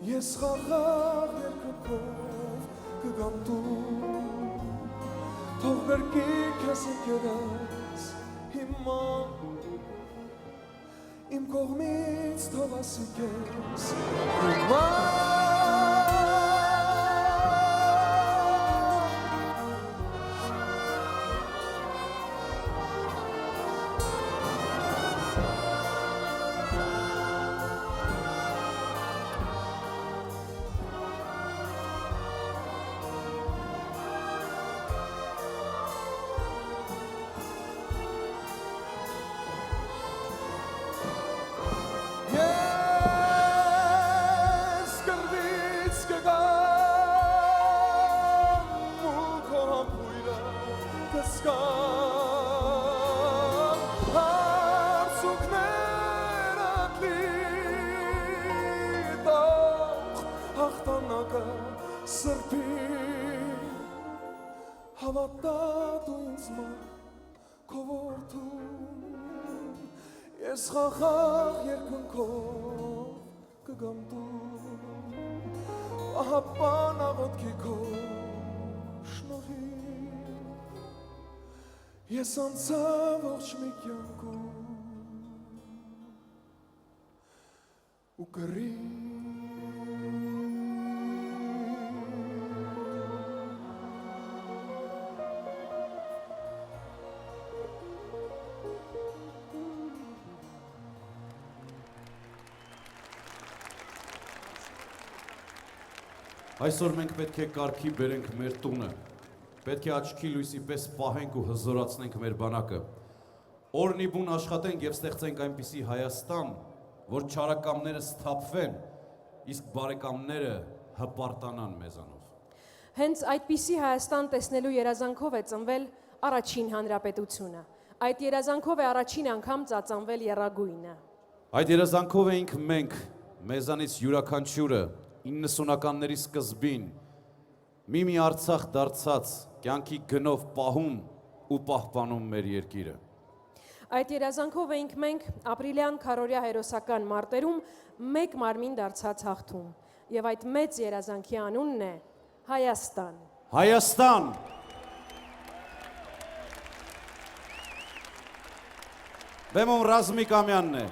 Ես խաղաղ երկնքով կգամ դու թող գրկի քեզ ընկերս հիմա իմ կողմից թող ասի քեզ հիմա Հավատա դու ինձ քո որդուն Ես խաղաղ երկնքով կգամ դու Ահապան աղոտքի քո շնորհիվ Ես անցա ողջ մի կյանքում ու կռի Այսօր մենք պետք է կարգի բերենք մեր տունը, պետք է աչքի լույսի պես պահենք ու հզորացնենք մեր բանակը, օրնի բուն աշխատենք և ստեղծենք այնպիսի Հայաստան, որ չարակամները սթափվեն, իսկ բարեկամները հպարտանան մեզանով։ Հենց այդպիսի Հայաստան տեսնելու երազանքով է ծնվել առաջին հանրապետությունը։ Այդ երազանքով է առաջին անգամ ծածանվել եռագույնը։ Այդ երազանքով էինք մենք, մեզանից յուրաքանչյուրը 90-ականների սկզբին մի Արցախ դարձած կյանքի գնով պահում ու պահպանում մեր երկիրը։ Այդ երազանքով էինք մենք ապրիլյան քարորյա հերոսական մարտերում մեկ մարմին դարձած հաղթում։ Եվ այդ մեծ երազանքի անունն է Հայաստան։ Հայաստան։ Բեմում Ռազմիկ Ամյանն է։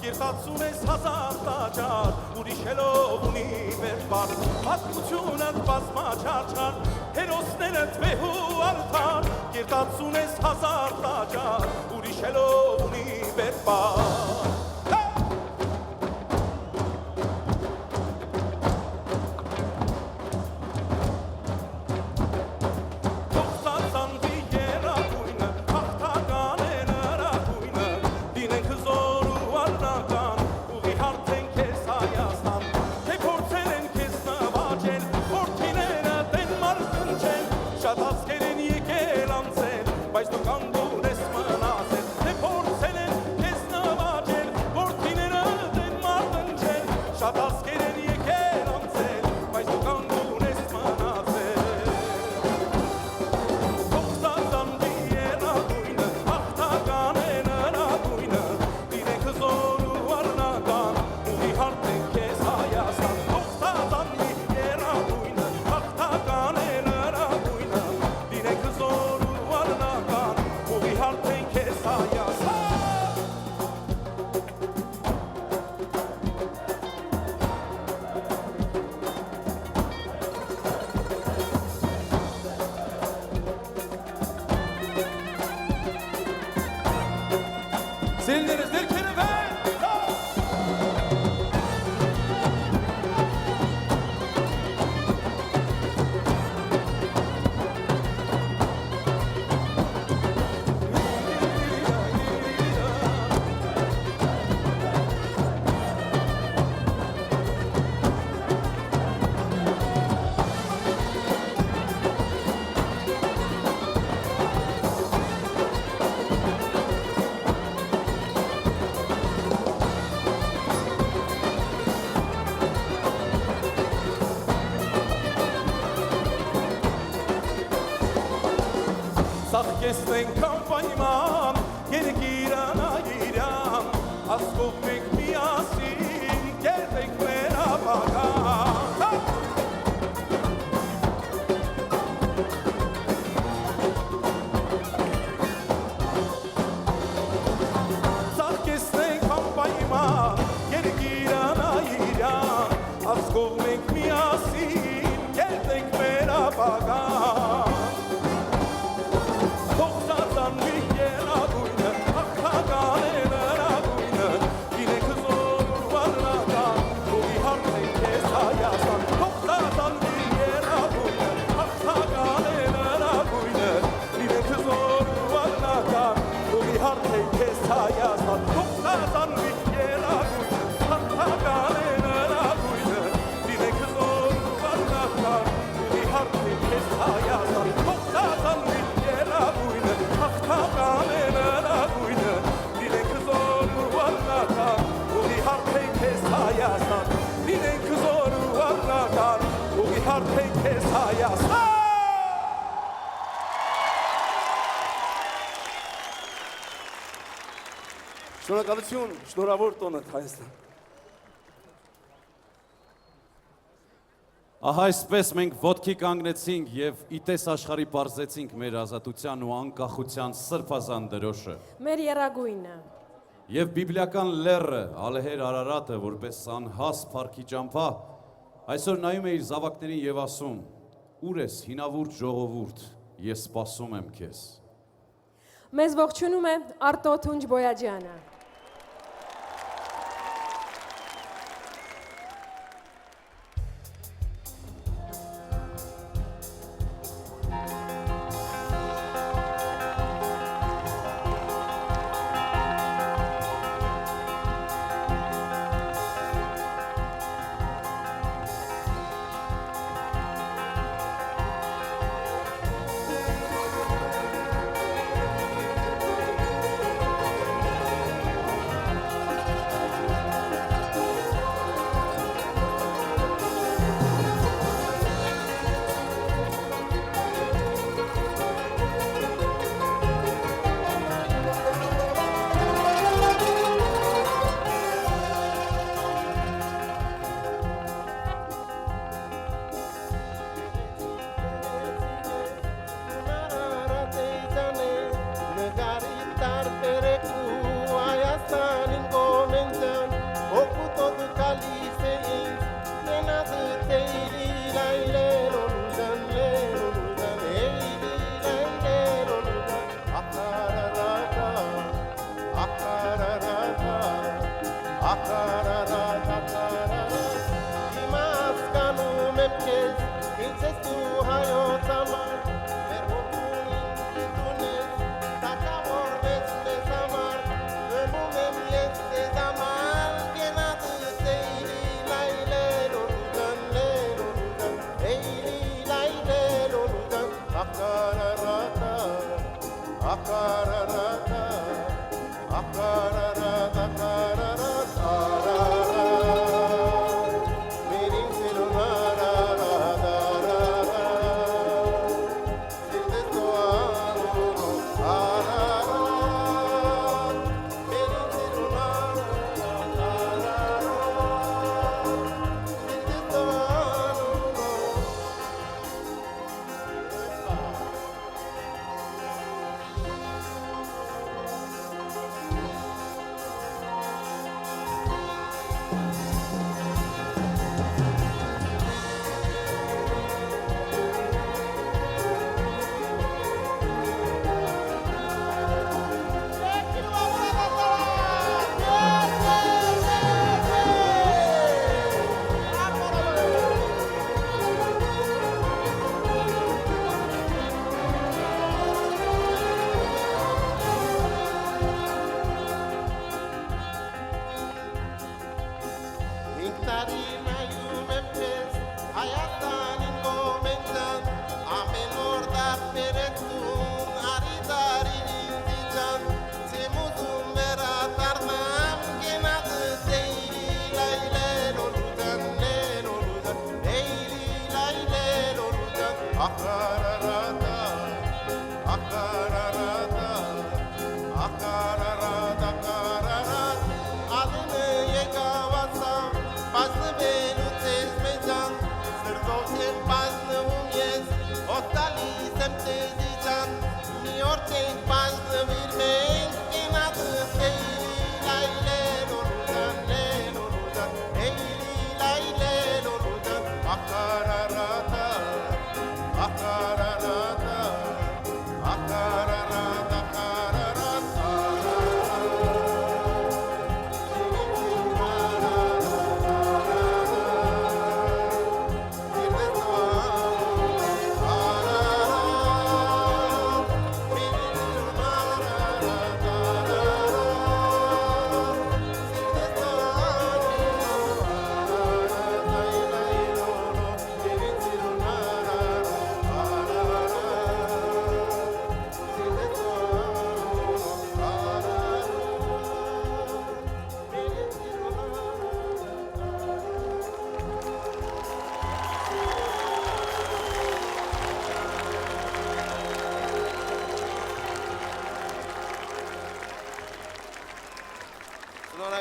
Կիրտացում ես հազար տաճար, ուրիշելով ունի վերջբար, պատմությունըդ բազմաչարչար, հերոսներըդ վեհու արդար, կիրտացում ես հազար տաճար, ուրիշելով ունի վերջբար։ Կեսնենք կամպայման, երկիրան այրան, ասկով մենք միասին, կերտենք մեր ապագան։ Սաղ կեսնենք կամպայման, երկիրան այրան, ասկով մենք միասին, կերտենք մեր ապագան։ աղնատար ուղի հարթին քեզ հայաստան փոխտազան երագույնը հաղթական է նրագույնը դիրենք զոր ու աղնատար ուղի հարթին քեզ հայաստան դիրենք զոր ու աղնատար ուղի հարթին քեզ հայաստան Շնորհակալություն, շնորհավոր տոնդ Հայաստան։ Ահա այսպես մենք ոտքի կանգնեցինք եւ իտես աշխարհի բարձեցինք մեր ազատության ու անկախության սրբազան դրոշը։ Մեր երագույնը։ Եվ բիբլիական լեռը, Ալեհեր Արարատը, որպես անհաս փառքի ճամփա, այսօր նայում է իր զավակներին եւ ասում. «Ուր ես, հինավուրց ժողովուրդ, ես սպասում եմ քեզ»։ Մեզ ողջունում է Արտո Թունջ Բոյաջյանը։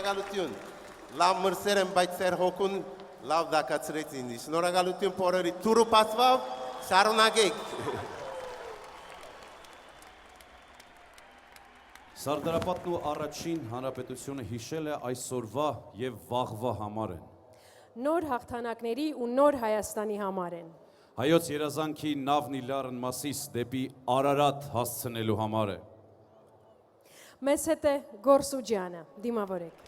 շնորհակալություն։ Լավ մրսեր եմ, բայց ծեր հոգուն լավ դակացրեց ինձ։ Շնորհակալություն փորերի թուրը պատվավ, շարունակեք։ Սարդարապետն ու առաջին հանրապետությունը հիշել է այսօրվա եւ վաղվա համար են։ Նոր հաղթանակների ու նոր Հայաստանի համար են։ Հայոց երազանքի նավն իլարն մասիս դեպի Արարատ հասցնելու համար է։ Մեզ հետ է Գորսուջյանը, դիմավորեք։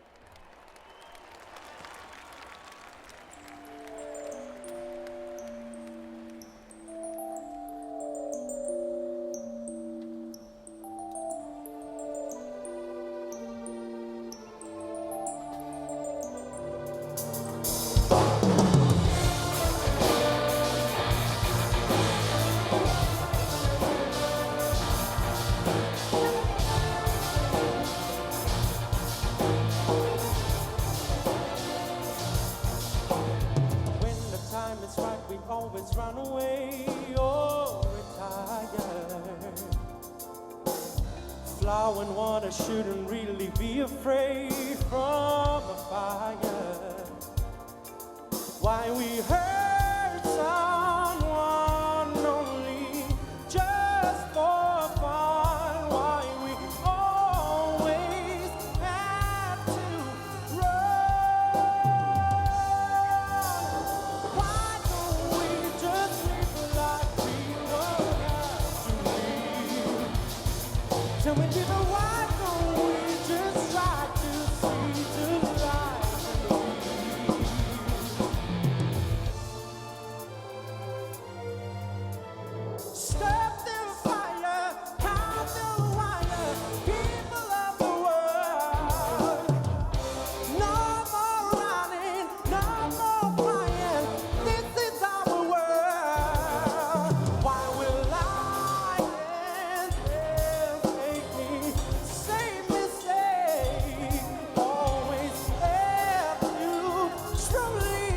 When the time is right, we always run away or retire. Flower and water shouldn't really be afraid from a fire. Why we hurt someone only just for fun? Why we always have to run? Why don't we just live like we don't have to live? Tell me, people, why don't we just try to see the light and leave? Stop the fire, count the wire, people of the world. No more running, no more crying. This is our world. Why will I and take me? Same mistake, always left you truly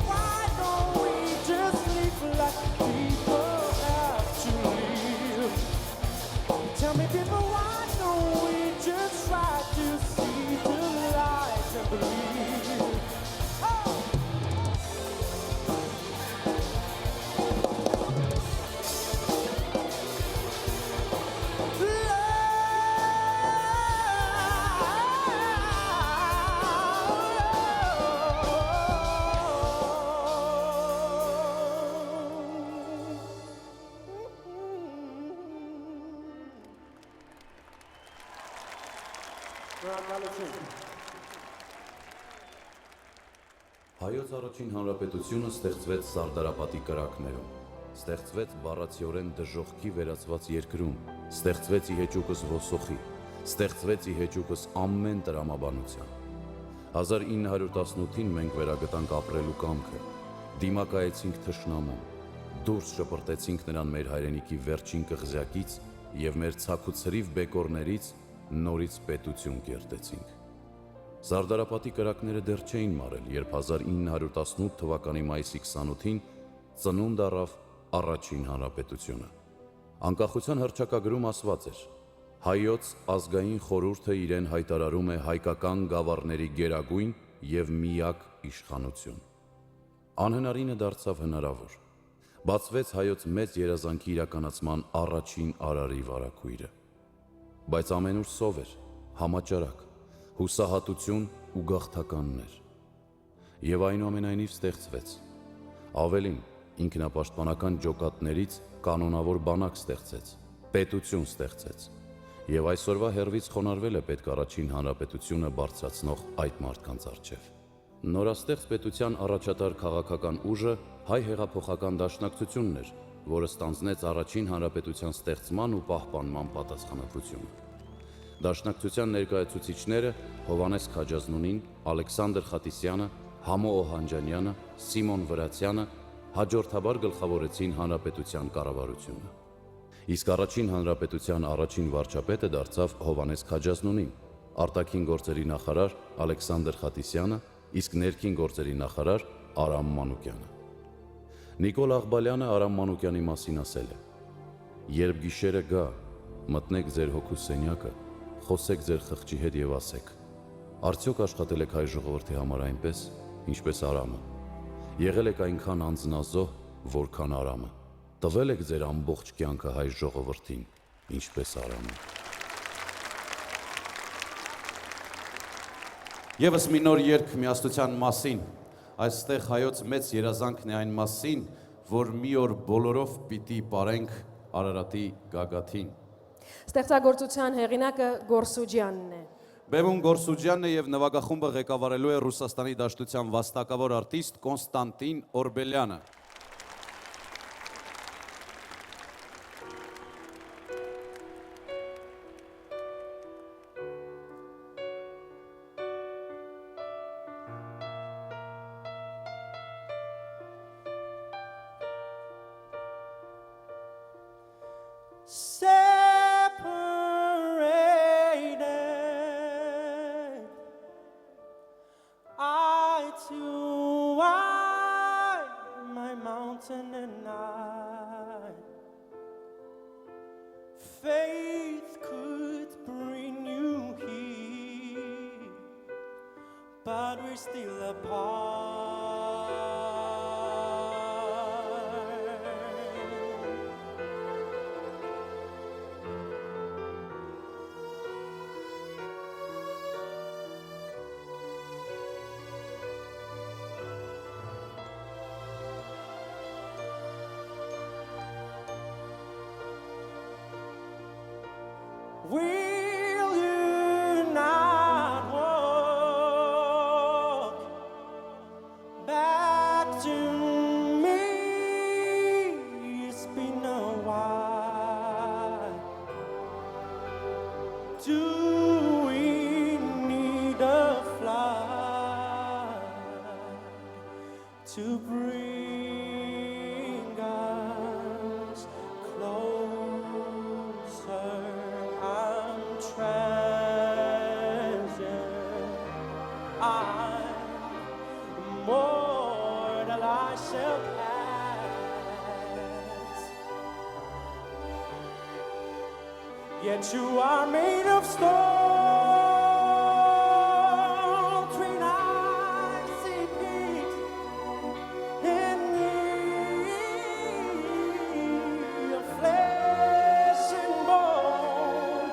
Why don't we just live like people have to live? Tell me, people, why don't we just try to see the light and believe? Oh! Հայոց առաջին հանրապետությունը ստեղծվեց Սարդարապետի կրակներում, ստեղծվեց բառացիորեն դժոխքի վերածված երկրում, ստեղծվեց ի հեճուկս ոսոխի, ստեղծվեց ի հեճուկս ամեն տրամաբանության։ 1918-ին մենք վերագտանք ապրելու կամքը, դիմակայեցինք թշնամուն, դուրս շպրտեցինք նրան մեր հայրենիքի վերջին կղզյակից և մեր ցաքուցրիվ բեկորներից նորից պետություն կերտեցինք։ Սարդարապետի կրակները դեռ չէին մարել, երբ 1918 թվականի մայիսի 28-ին ծնունդ առավ առաջին հանրապետությունը։ Անկախության հռչակագրում ասված էր. հայոց ազգային խորհուրդը իրեն հայտարարում է հայկական գավառների գերագույն և միակ իշխանություն։ Անհնարինը դարձավ հնարավոր։ Բացվեց հայոց մեծ երազանքի իրականացման առաջին արարի վարագույրը։ Բայց ամենուր սով էր, համաճարակ, հուսահատություն ու գաղթականներ։ Եվ այնուամենայնիվ ստեղծվեց։ Ավելին, ինքնապաշտպանական ջոկատներից կանոնավոր բանակ ստեղծեց, պետություն ստեղծեց։ Եվ այսօրվա հեռվից խոնարհվել է պետք առաջին հանրապետությունը բարձրացնող այդ մարդկանց առջև։ Նորաստեղծ պետության առաջատար քաղաքական ուժը հայ հեղափոխական դաշնակցությունն էր, որը ստանձնեց առաջին հանրապետության ստեղծման ու պահպանման պատասխանատվությունը։ Դաշնակցության ներկայացուցիչները Հովհաննես Քաջազնունին, Ալեքսանդր Խատիսյանը, Համո Օհանջանյանը, Սիմոն Վրացյանը հաջորդաբար գլխավորեցին հանրապետության կառավարությունը։ Իսկ առաջին հանրապետության առաջին վարչապետը դարձավ Հովհաննես Քաջազնունին, արտաքին գործերի նախարար Ալեքսանդր Խատիսյանը, իսկ ներքին գործերի նախարար Արամ Մանուկյանը։ Նիկոլ Աղբալյանը Արամ Մանուկյանի մասին ասել է. «Երբ գիշերը գա, Մտնեք ձեր հոգու սենյակը, խոսեք ձեր խղճի հետ եւ ասեք. արդյոք աշխատել եք հայ ժողովրդի համար այնպես, ինչպես Արամը։ Եղել եք այնքան անձնազոհ, որքան Արամը։ Տվել եք ձեր ամբողջ կյանքը հայ ժողովրդին, ինչպես Արամը։ Եվս մի նոր երգ միասնության մասին, այստեղ հայոց մեծ երազանքն է այն մասին, որ մի օր բոլորով պիտի պարենք Արարատի գագաթին։ Ստեղծագործության հեղինակը Գորսուջյանն է։ Բեմում Գորսուջյանն է եւ նվագախումբը ղեկավարելու է Ռուսաստանի Դաշնության վաստակավոր արտիստ Կոնստանտին Օրբելյանը։ Separated, eye to eye, my mountain and I. Faith could bring you here, but we're still apart. Will you not walk back to me? It's been a while. Do we need a flag to bring us closer? I'm treasure. I'm mortal, I shall pass. Yet you are made of stone. Between icy peaks and me, of flesh and bone.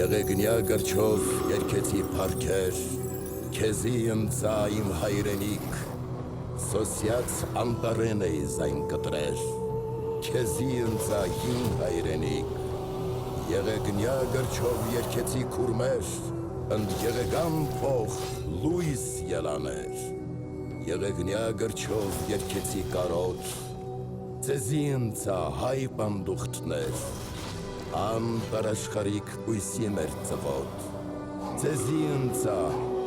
Եղեգնյա գրչով երկեցի պարքեր, քեզի ընծա իմ հայրենիք, սոսյաց անտարեն էի զայն կտրեր, քեզի ընծա իմ հայրենիք, Եղեգնյա գրչով երկեցի քուրմեր, ընդ եղեգան փող լույս ելաներ, Եղեգնյա գրչով երկեցի կարոտ, ձեզի ընծա հայ պանդուխտներ, Անտարաշխարիք կույսի մեր ծվոտ, ձեզի ընծա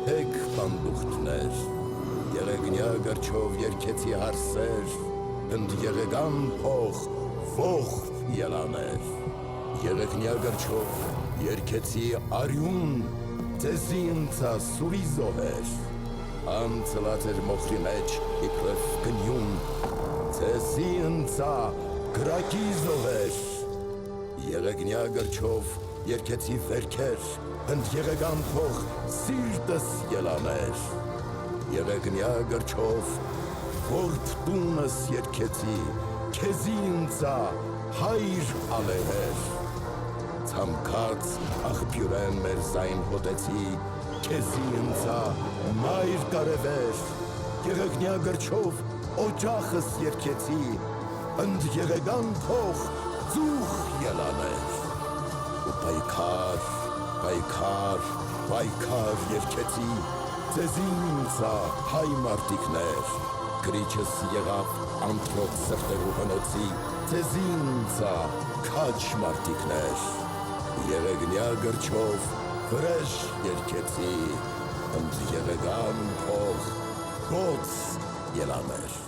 հեկ պանդուխտներ, Եղեգնյա գրչով երկեցի հարսեր, ընդ եղեգան փող ող ելաներ, Եղեգնյա գրչով երկեցի արյուն, ձեզի ընծա սուրի զոհեր, անցլած էր մոխրի մեջ իբրև գնյուն, ձեզի ընծա գրակի զոհեր, Եղեգնյա գրչով երկեցի վերքեր, ընդ եղեգան փող սիրտս ելաներ, Եղեգնյա գրչով որբ տունս երկեցի, քեզի ընծա հայր ալեհեր, Ցամքած աղբյուրեն մեր զայն հոտեցի, քեզի ընծա մայր կարևեր, Եղեգնյա գրչով օջախս երկեցի, ընդ եղեգան փող ծուխ ելաներ, ու պայքար, պայքար, պայքար երկեցի, ձեզի ընծա հայ մարդիկներ, գրիչս եղավ անտրոտ սրտերու հնոցի, ձեզի ընծա քաչ մարդիկներ, Եղեգնյա գրչով վրեժ երկեցի, ընդ եղեգան փող գոց ելաներ,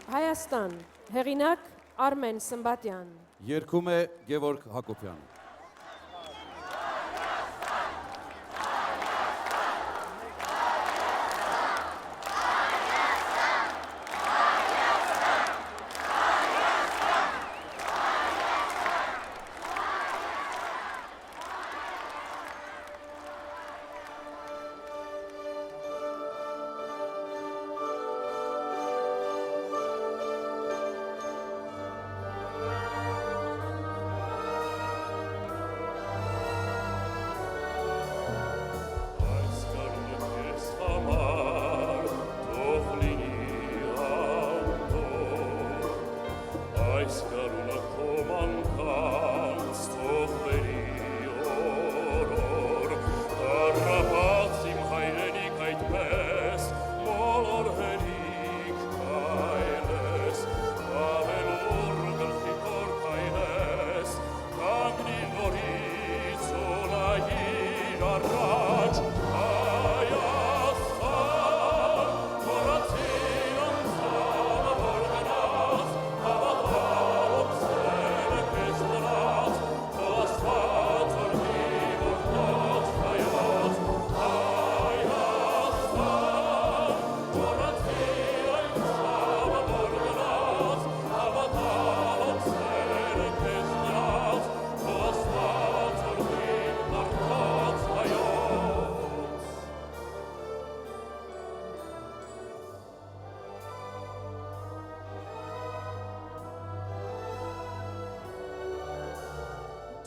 Հայաստան, հեղինակ Արմեն Սմբատյան։ Երգում է Գևորգ Հակոբյանը։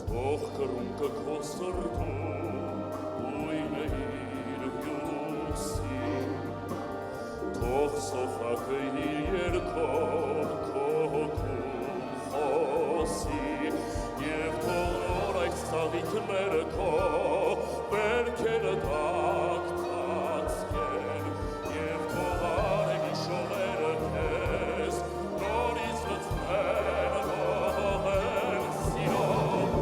Թող կրունկը քո սրտում ույնը իր հյուսին, թող սոխակը իր երգով քո հոգում խոսի, և թող նոր այդ ծաղիկները քո բերքերը տակտացկեն, և թող արևի շողերը քեզ նորից լցնեն ողողեն սիրով։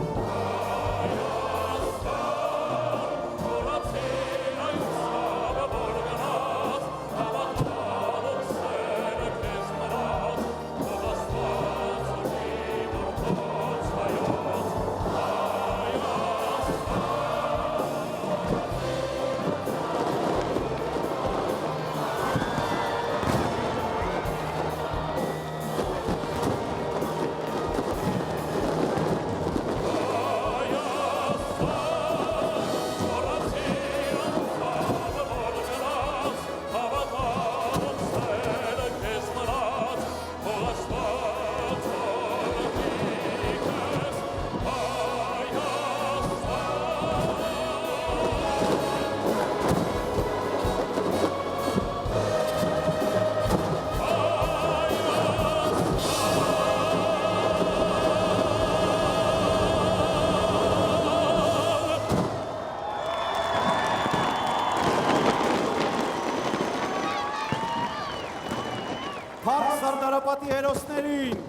Փառք Սարդարապետի հերոսներին։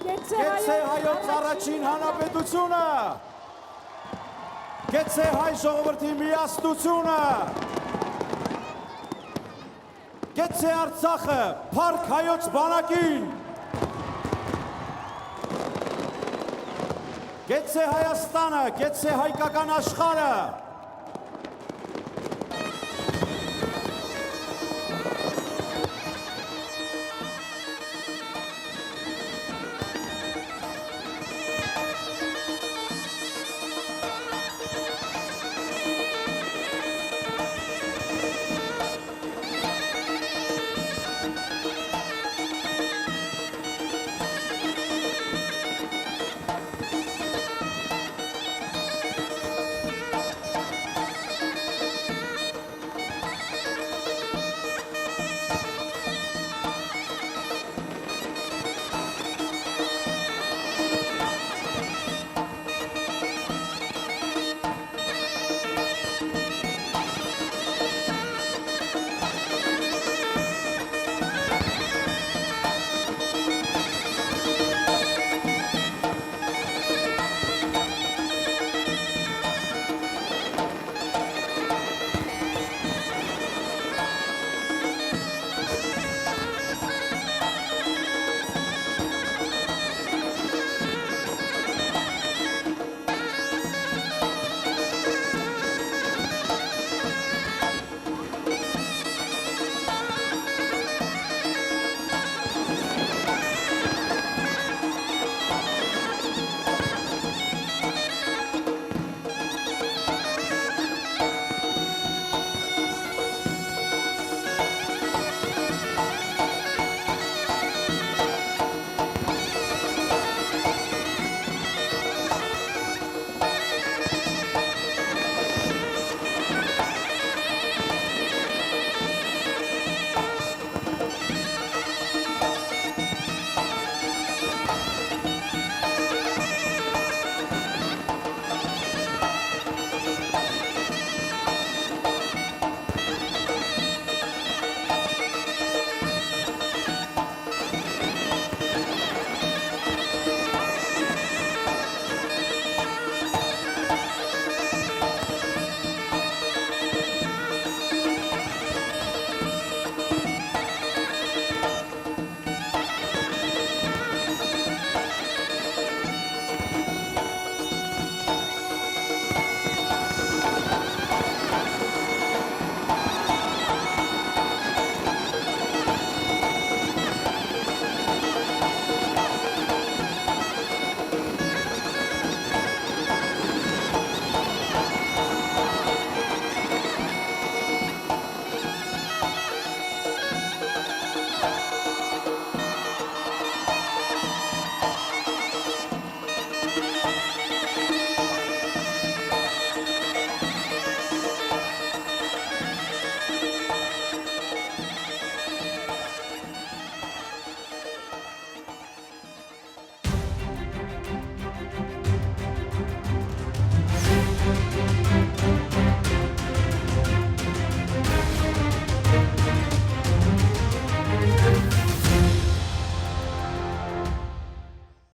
Գեցե հայոց առաջին հանրապետությունը։ Գեցե հայ ժողովրդի միասնությունը։ Գեցե Արցախը, փառք հայոց բանակին։ Գեցե Հայաստանը, գեցե հայկական աշխարհը։